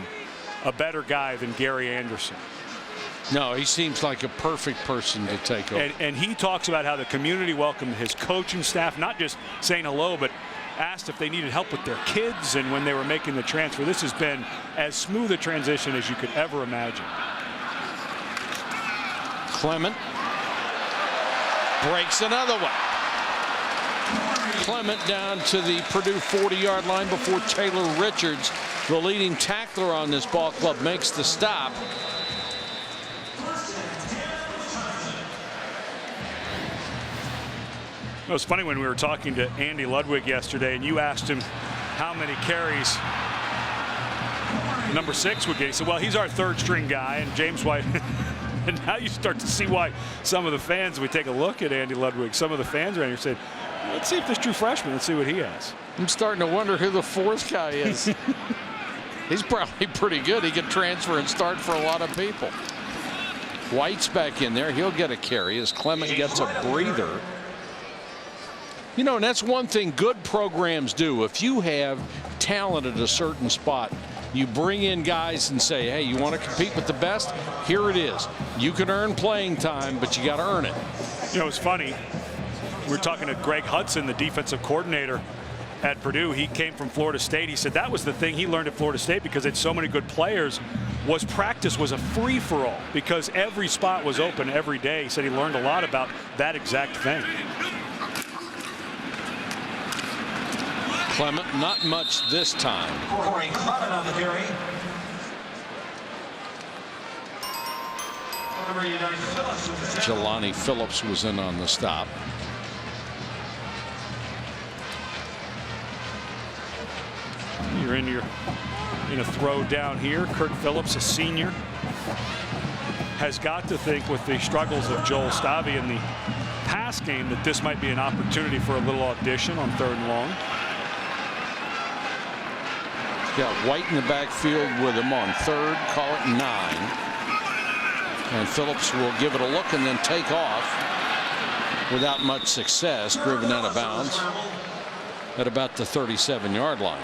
a better guy than Gary Anderson? No, he seems like a perfect person to take over. And he talks about how the community welcomed his coaching staff, not just saying hello, but asked if they needed help with their kids and when they were making the transfer. This has been as smooth a transition as you could ever imagine. Clement breaks another one. Clement down to the Purdue 40-yard line before Taylor Richards, the leading tackler on this ball club, makes the stop. It was funny when we were talking to Andy Ludwig yesterday, and you asked him how many carries number 6 would get. He said, well, he's our 3rd-string guy, and James White. And now you start to see why some of the fans, we take a look at Andy Ludwig, some of the fans around here said, let's see if this true freshman, let's see what he has. I'm starting to wonder who the 4th guy is. He's probably pretty good. He can transfer and start for a lot of people. White's back in there. He'll get a carry as Clement gets a breather. You know, and that's one thing good programs do. If you have talent at a certain spot, you bring in guys and say, hey, you want to compete with the best? Here it is. You can earn playing time, but you got to earn it. You know, it's funny. We're talking to Greg Hudson, the defensive coordinator at Purdue. He came from Florida State. He said that was the thing he learned at Florida State because it's so many good players. Was practice was a free-for-all because every spot was open every day. He said he learned a lot about that exact thing. Clement, not much this time. On the carry. Jelani Phillips was in on the stop. You're in a throw down here. Kurt Phillips, a senior, has got to think with the struggles of Joel Stavy in the pass game that this might be an opportunity for a little audition on 3rd and long. Got White in the backfield with him on 3rd, call it 9. And Phillips will give it a look and then take off without much success, driven out of bounds at about the 37-yard line.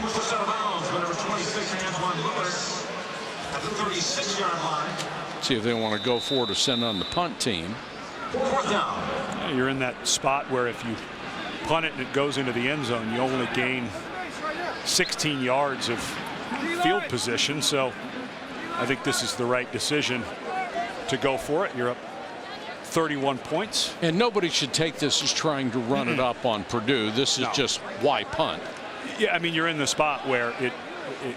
Pushes out of bounds, number 26, Antoine Lewis, at the 36-yard line. See if they want to go for it or send on the punt team. 4th down. Yeah, you're in that spot where if you punt it and it goes into the end zone, you only gain 16 yards of field position. So I think this is the right decision to go for it. You're up 31 points. And nobody should take this as trying to run it up on Purdue. This is just why punt. Yeah, I mean, you're in the spot where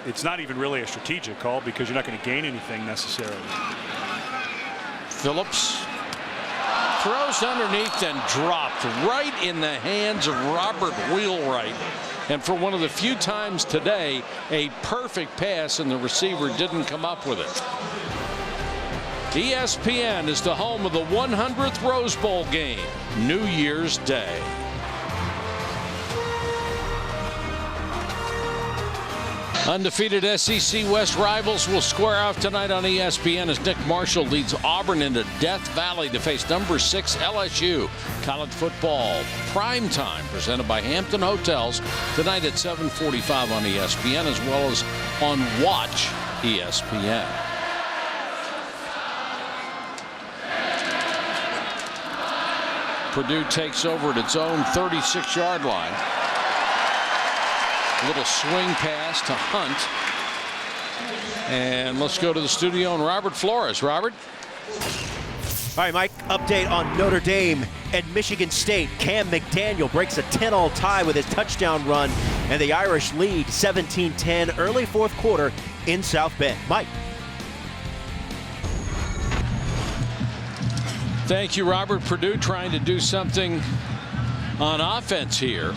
it's not even really a strategic call because you're not going to gain anything necessarily. Phillips throws underneath and dropped right in the hands of Robert Wheelwright. And for one of the few times today, a perfect pass and the receiver didn't come up with it. ESPN is the home of the 100th Rose Bowl game, New Year's Day. Undefeated SEC West rivals will square off tonight on ESPN as Nick Marshall leads Auburn into Death Valley to face number 6 LSU. College football prime time presented by Hampton Hotels tonight at 7:45 on ESPN as well as on Watch ESPN. Purdue takes over at its own 36-yard line. Little swing pass to Hunt. And let's go to the studio and Robert Flores. Robert? All right, Mike, update on Notre Dame and Michigan State. Cam McDaniel breaks a 10-all tie with his touchdown run, and the Irish lead 17-10 early 4th quarter in South Bend. Mike. Thank you, Robert. Purdue trying to do something on offense here.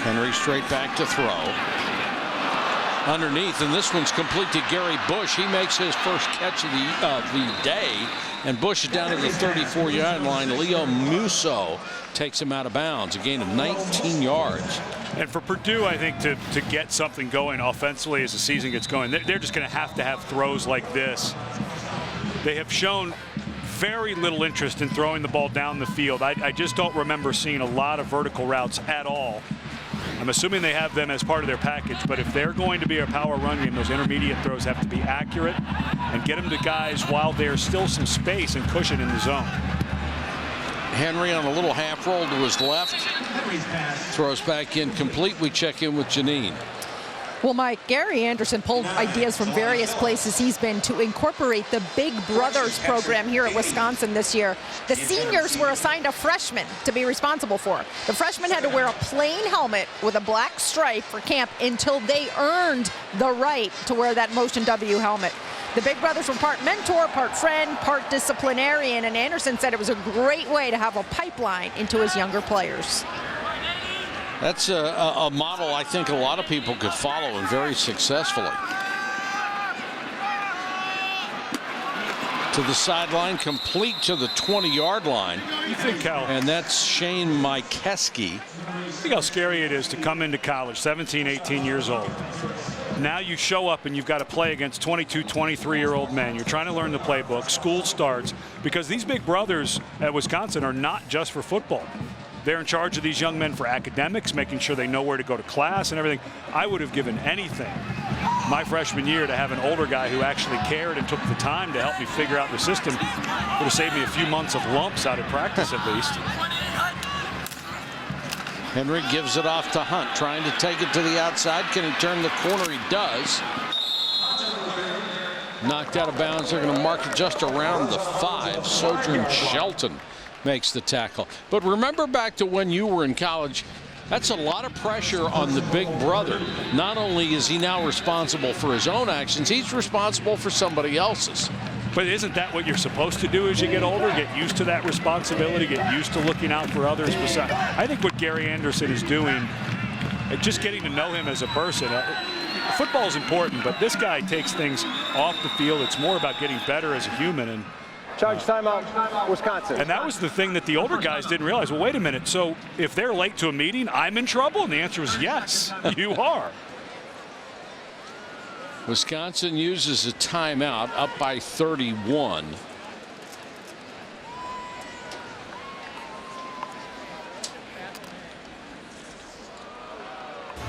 Henry straight back to throw. Underneath, and this one's complete to Gary Bush. He makes his first catch of the day, and Bush is down to the 34-yard line. Leo Musso takes him out of bounds, a gain of 19 yards. And for Purdue, I think to get something going offensively as the season gets going, they're just going to have throws like this. They have shown very little interest in throwing the ball down the field. I just don't remember seeing a lot of vertical routes at all. I'm assuming they have them as part of their package, but if they're going to be a power run game, those intermediate throws have to be accurate and get them to guys while there's still some space and cushion in the zone. Henry on a little half roll to his left. Throws back incomplete. We check in with Janine. Well, Mike, Gary Anderson pulled ideas from various places he's been to incorporate the Big Brothers program here at Wisconsin this year. The seniors were assigned a freshman to be responsible for. The freshmen had to wear a plain helmet with a black stripe for camp until they earned the right to wear that Motion W helmet. The Big Brothers were part mentor, part friend, part disciplinarian, and Anderson said it was a great way to have a pipeline into his younger players. That's a model I think a lot of people could follow and very successfully. To the sideline, complete to the 20-yard line. You think how? And that's Shane Mikeski. Think how scary it is to come into college, 17, 18 years old. Now you show up and you've got to play against 22, 23-year-old men. You're trying to learn the playbook. School starts because these big brothers at Wisconsin are not just for football. They're in charge of these young men for academics, making sure they know where to go to class and everything. I would have given anything my freshman year to have an older guy who actually cared and took the time to help me figure out the system. Would have saved me a few months of lumps out of practice at least. Henry gives it off to Hunt, trying to take it to the outside. Can he turn the corner? He does. Knocked out of bounds. They're going to mark it just around the 5. Sojourn Shelton makes the tackle. But remember back to when you were in college, that's a lot of pressure on the big brother. Not only is he now responsible for his own actions, he's responsible for somebody else's. But isn't that what you're supposed to do as you get older? Get used to that responsibility, get used to looking out for others. I think what Gary Anderson is doing, just getting to know him as a person, football is important, but this guy takes things off the field. It's more about getting better as a human. And Charge timeout, Wisconsin. And that was the thing that the older guys didn't realize. Well, wait a minute. So if they're late to a meeting, I'm in trouble? And the answer is yes, you are. Wisconsin uses a timeout, up by 31.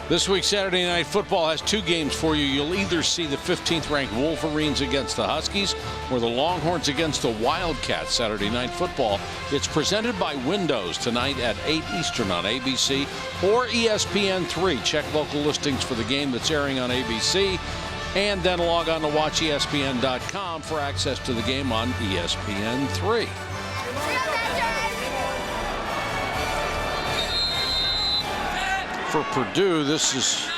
This week, Saturday Night Football has 2 games for you. You'll either see the 15th ranked Wolverines against the Huskies or the Longhorns against the Wildcats. Saturday Night Football. It's presented by Windows tonight at 8 Eastern on ABC or ESPN3. Check local listings for the game that's airing on ABC, and then log on to watchespn.com for access to the game on ESPN3. For Purdue, this is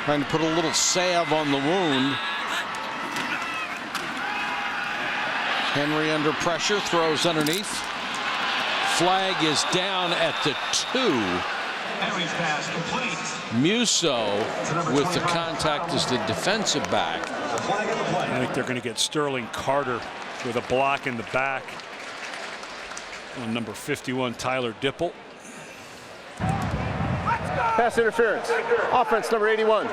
trying to put a little salve on the wound. Henry under pressure, throws underneath. Flag is down at the 2. Henry's pass complete. Musso with the contact as the defensive back. I think they're going to get Sterling Carter with a block in the back on number 51, Tyler Dipple. Pass interference. Offense number 81.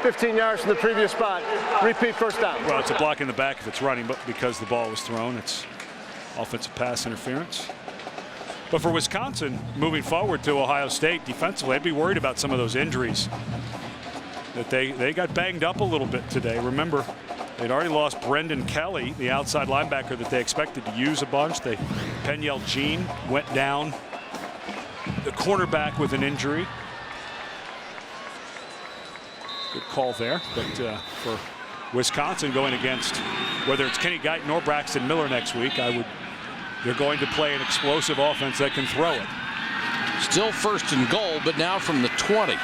15 yards from the previous spot. Repeat first down. Well, it's a block in the back if it's running, but because the ball was thrown, it's offensive pass interference. But for Wisconsin, moving forward to Ohio State defensively, I'd be worried about some of those injuries. That they got banged up a little bit today. Remember, they'd already lost Brendan Kelly, the outside linebacker that they expected to use a bunch. Peniel Jean went down. The cornerback with an injury. Good call there, but for Wisconsin going against whether it's Kenny Guyton or Braxton Miller next week, they're going to play an explosive offense that can throw it. Still first and goal, but now from the 20.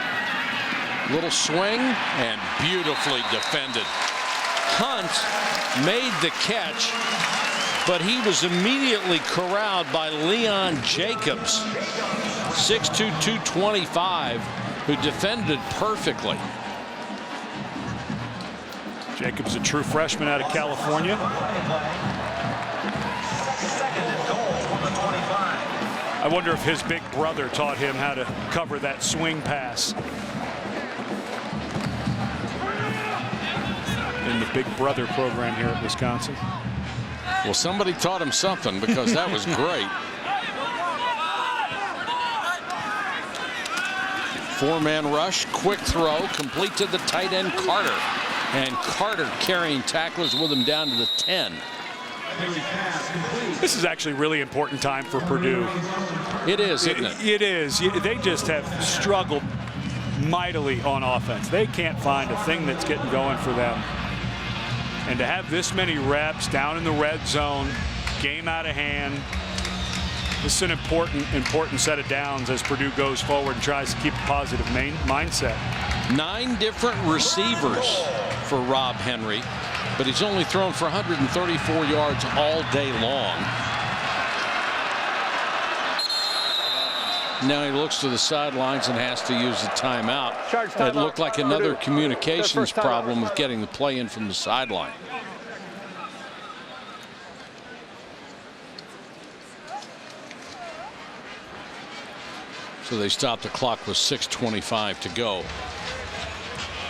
Little swing and beautifully defended. Hunt made the catch, but he was immediately corralled by Leon Jacobs, 6'2", 225, who defended perfectly. Jacobs, a true freshman out of California. I wonder if his big brother taught him how to cover that swing pass. In the Big Brother program here at Wisconsin. Well, somebody taught him something, because that was great. 4-man rush, quick throw, complete to the tight end Carter. And Carter carrying tacklers with him down to the 10. This is actually really important time for Purdue. It is, isn't it? It is. They just have struggled mightily on offense. They can't find a thing that's getting going for them. And to have this many reps down in the red zone, game out of hand, this is an important set of downs as Purdue goes forward and tries to keep a positive mindset. 9 different receivers for Rob Henry, but he's only thrown for 134 yards all day long. Now he looks to the sidelines and has to use the timeout. It looked like another communications problem with getting the play in from the sideline. So they stopped the clock with 6:25 to go.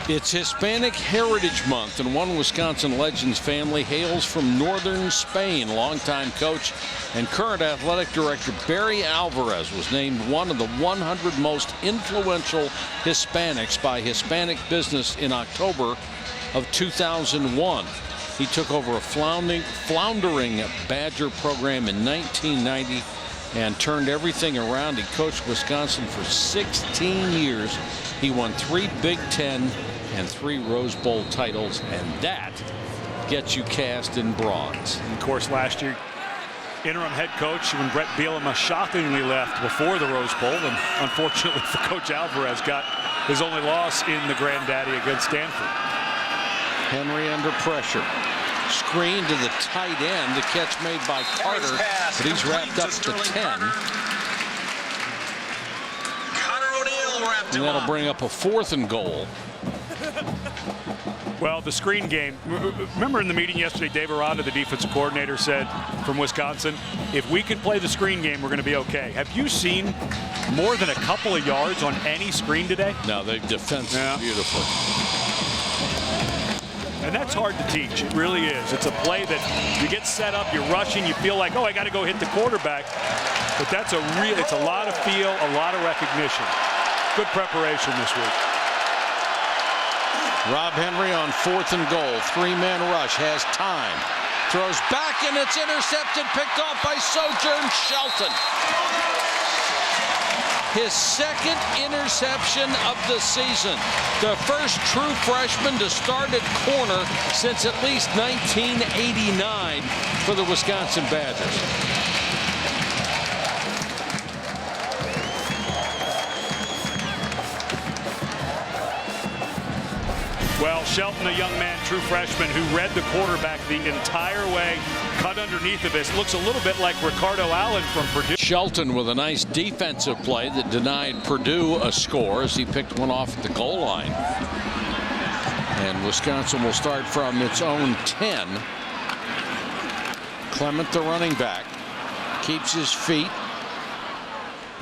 It's Hispanic Heritage Month, and one Wisconsin Legends family hails from northern Spain. Longtime coach and current athletic director Barry Alvarez was named one of the 100 most influential Hispanics by Hispanic Business in October of 2001. He took over a floundering Badger program in 1990 and turned everything around. He coached Wisconsin for 16 years. He won 3 Big Ten and 3 Rose Bowl titles, and that gets you cast in bronze. And of course, last year, interim head coach when Brett Bielema shockingly left before the Rose Bowl, and unfortunately for Coach Alvarez, got his only loss in the Granddaddy against Stanford. Henry under pressure. Screen to the tight end. The catch made by Carter, but he's wrapped up to 10. And that'll bring up a 4th and goal. Well, the screen game. Remember in the meeting yesterday, Dave Aranda, the defensive coordinator, said from Wisconsin, if we can play the screen game, we're going to be okay. Have you seen more than a couple of yards on any screen today? No, they've defended beautifully. And that's hard to teach. It really is. It's a play that you get set up, you're rushing, you feel like, oh, I got to go hit the quarterback. But that's it's a lot of feel, a lot of recognition. Good preparation this week. Rob Henry on 4th and goal. 3-man rush, has time. Throws back, and it's intercepted, picked off by Sojourn Shelton. His 2nd interception of the season. The first true freshman to start at corner since at least 1989 for the Wisconsin Badgers. Well, Shelton, a young man, true freshman, who read the quarterback the entire way, cut underneath of this. Looks a little bit like Ricardo Allen from Purdue. Shelton with a nice defensive play that denied Purdue a score as he picked one off at the goal line. And Wisconsin will start from its own 10. Clement, the running back, keeps his feet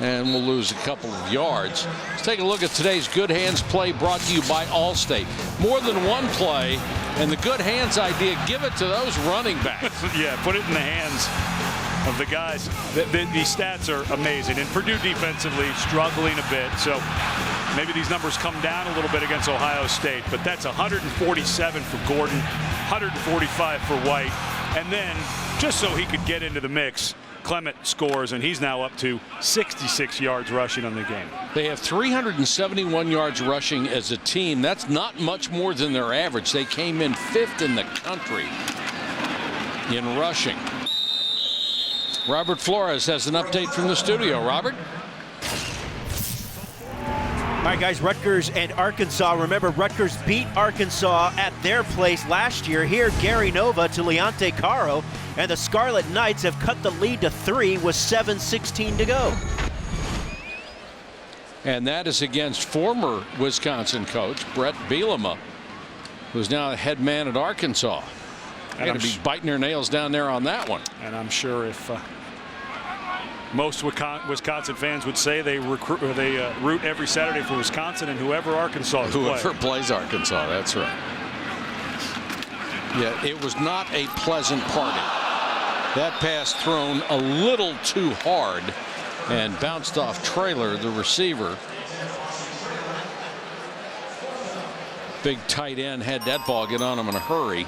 and will lose a couple of yards. Let's take a look at today's Good Hands play brought to you by Allstate. More than one play, and the Good Hands idea, give it to those running backs. Yeah, put it in the hands of the guys. These stats are amazing. And Purdue defensively struggling a bit, so maybe these numbers come down a little bit against Ohio State, but that's 147 for Gordon, 145 for White, and then just so he could get into the mix, Clement scores, and he's now up to 66 yards rushing on the game. They have 371 yards rushing as a team. That's not much more than their average. They came in 5th in the country in rushing. Robert Flores has an update from the studio. Robert? All right, guys, Rutgers and Arkansas. Remember, Rutgers beat Arkansas at their place last year. Here, Gary Nova to Leonte Caro, and the Scarlet Knights have cut the lead to 3 with 7:16 to go. And that is against former Wisconsin coach Brett Bielema, who's now the head man at Arkansas. They're going to be biting their nails down there on that one. And I'm sure if most Wisconsin fans would say they root every Saturday for Wisconsin and whoever Arkansas is Whoever plays Arkansas, that's right. Yeah, it was not a pleasant party. That pass thrown a little too hard and bounced off Traylor, the receiver. Big tight end had that ball get on him in a hurry.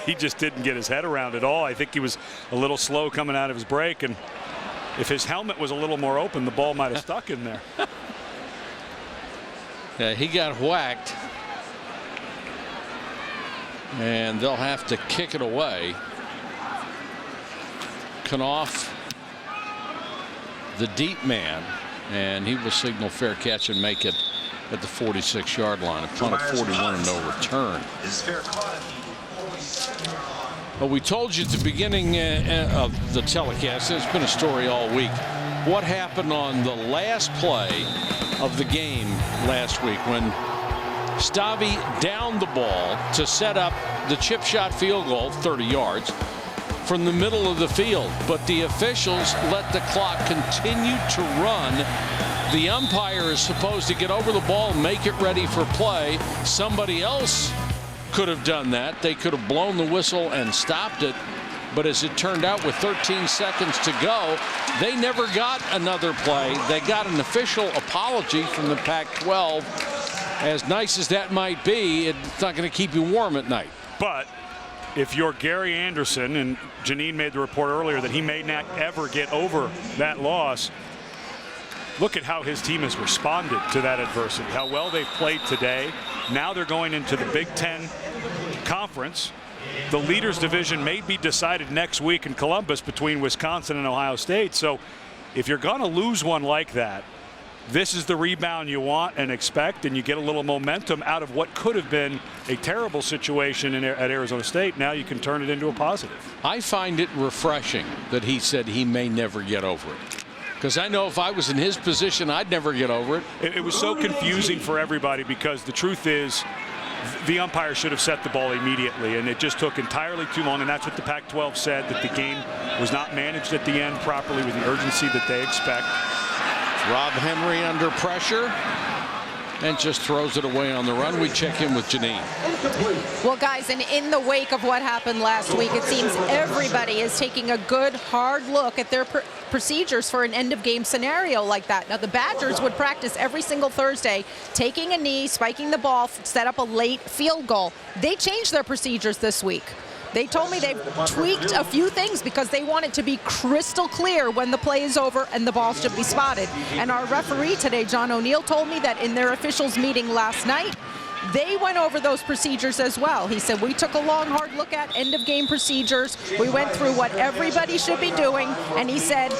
He just didn't get his head around it all. I think he was a little slow coming out of his break, and if his helmet was a little more open, the ball might have stuck in there. Yeah, he got whacked, and they'll have to kick it away. Knopf, the deep man, and he will signal fair catch and make it at the 46-yard line. A punt of 41 and no return. Well, we told you at the beginning of the telecast, it's been a story all week, what happened on the last play of the game last week when Stavy downed the ball to set up the chip shot field goal, 30 yards. from the middle of the field, but the officials let the clock continue to run. The umpire is supposed to get over the ball and make it ready for play. Somebody else could have done that. They could have blown the whistle and stopped it. But as it turned out, with 13 seconds to go, they never got another play. They got an official apology from the Pac-12. As nice as that might be, it's not going to keep you warm at night. But if you're Gary Anderson, and Janine made the report earlier that he may not ever get over that loss, look at how his team has responded to that adversity, how well they've played today. Now they're going into the Big Ten Conference. The leaders division may be decided next week in Columbus between Wisconsin and Ohio State. So if you're going to lose one like that, this is the rebound you want and expect, and you get a little momentum out of what could have been a terrible situation at Arizona State. Now you can turn it into a positive. I find it refreshing that he said he may never get over it. Because I know if I was in his position, I'd never get over it. It was so confusing for everybody, because the truth is the umpire should have set the ball immediately, and it just took entirely too long. And that's what the Pac-12 said, that the game was not managed at the end properly with the urgency that they expect. Rob Henry under pressure and just throws it away on the run. We check in with Janine. Well, guys, and in the wake of what happened last week, it seems everybody is taking a good, hard look at their procedures for an end-of-game scenario like that. Now, the Badgers would practice every single Thursday, taking a knee, spiking the ball, set up a late field goal. They changed their procedures this week. They told me they've tweaked a few things because they want it to be crystal clear when the play is over and the ball should be spotted. And our referee today, John O'Neill, told me that in their officials meeting last night, they went over those procedures as well. He said, we took a long, hard look at end-of-game procedures. We went through what everybody should be doing, and he said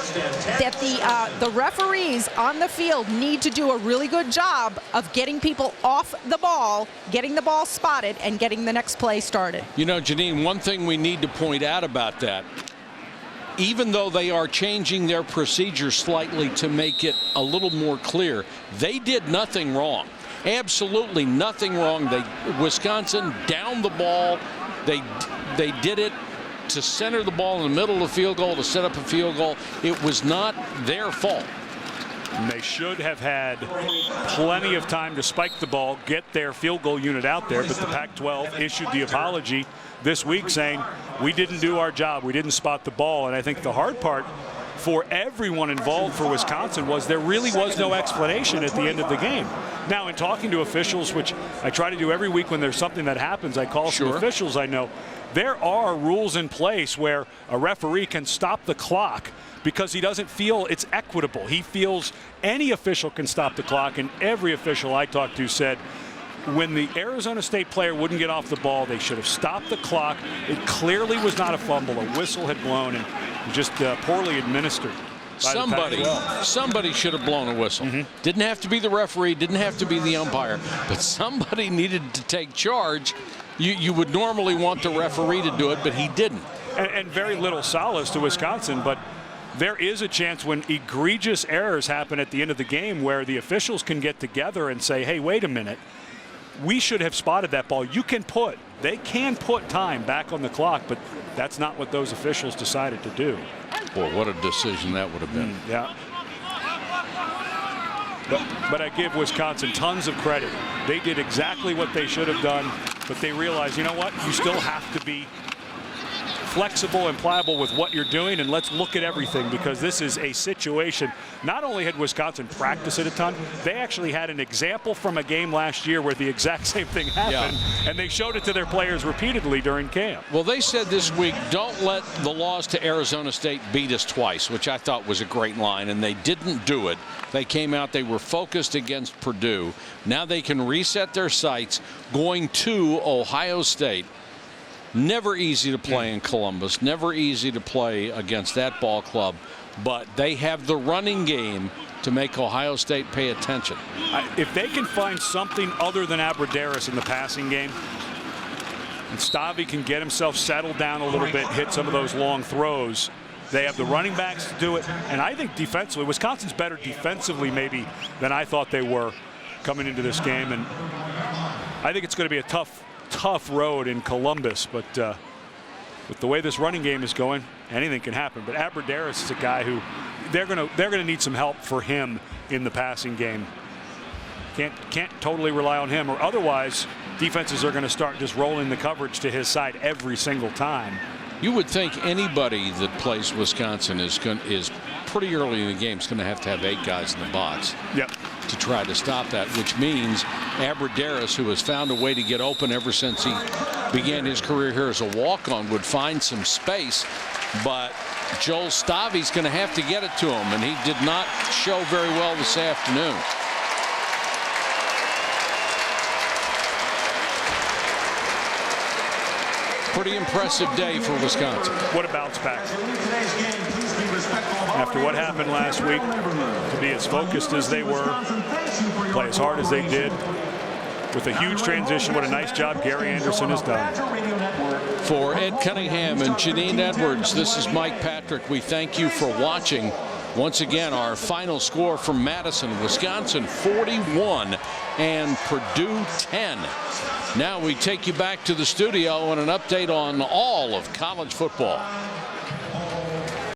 that the referees on the field need to do a really good job of getting people off the ball, getting the ball spotted, and getting the next play started. You know, Janine, one thing we need to point out about that, even though they are changing their procedure slightly to make it a little more clear, they did nothing wrong. Absolutely nothing wrong. Wisconsin downed the ball. They did it to center the ball in the middle of the field goal, to set up a field goal. It was not their fault. And they should have had plenty of time to spike the ball, get their field goal unit out there, but the Pac-12 issued the apology this week saying, we didn't do our job, we didn't spot the ball. And I think the hard part for everyone involved for Wisconsin was there really was no explanation at the end of the game. Now, in talking to officials, which I try to do every week when there's something that happens, I call some officials I know. There are rules in place where a referee can stop the clock because he doesn't feel it's equitable. He feels any official can stop the clock, and every official I talked to said when the Arizona State player wouldn't get off the ball, they should have stopped the clock. It clearly was not a fumble. A whistle had blown and just poorly administered. Somebody should have blown a whistle. Didn't have to be the referee, didn't have to be the umpire, but somebody needed to take charge. You would normally want the referee to do it, but he didn't. And very little solace to Wisconsin, but there is a chance when egregious errors happen at the end of the game where the officials can get together and say, hey, wait a minute, we should have spotted that ball. They can put time back on the clock, but that's not what those officials decided to do. Boy, what a decision that would have been. Yeah. But I give Wisconsin tons of credit. They did exactly what they should have done, but they realized, you know what, you still have to be flexible and pliable with what you're doing, and let's look at everything, because this is a situation. Not only had Wisconsin practiced it a ton, they actually had an example from a game last year where the exact same thing happened, and they showed it to their players repeatedly during camp. Well, they said this week, don't let the loss to Arizona State beat us twice, which I thought was a great line, and they didn't do it. They came out, they were focused against Purdue. Now they can reset their sights going to Ohio State. Never easy to play in Columbus, never easy to play against that ball club, but they have the running game to make Ohio State pay attention. If they can find something other than Abradaris in the passing game, and Stavi can get himself settled down a little bit, hit some of those long throws, they have the running backs to do it. And I think defensively, Wisconsin's better defensively maybe than I thought they were coming into this game. And I think it's going to be a tough road in Columbus, but with the way this running game is going, anything can happen. But Abbrederis is a guy who they're gonna need some help for him in the passing game. Can't totally rely on him, or otherwise defenses are going to start just rolling the coverage to his side every single time. You would think anybody that plays Wisconsin is pretty early in the game is going to have 8 guys in the box. Yep. To try to stop that, which means Abbrederis, who has found a way to get open ever since he began his career here as a walk-on, would find some space, but Joel Stavi's going to have to get it to him, and he did not show very well this afternoon. Pretty impressive day for Wisconsin. What a bounce back. After what happened last week, to be as focused as they were, play as hard as they did, with a huge transition. What a nice job Gary Anderson has done. For Ed Cunningham and Janine Edwards, this is Mike Patrick. We thank you for watching. Once again, our final score from Madison, Wisconsin 41 and Purdue 10. Now we take you back to the studio and an update on all of college football.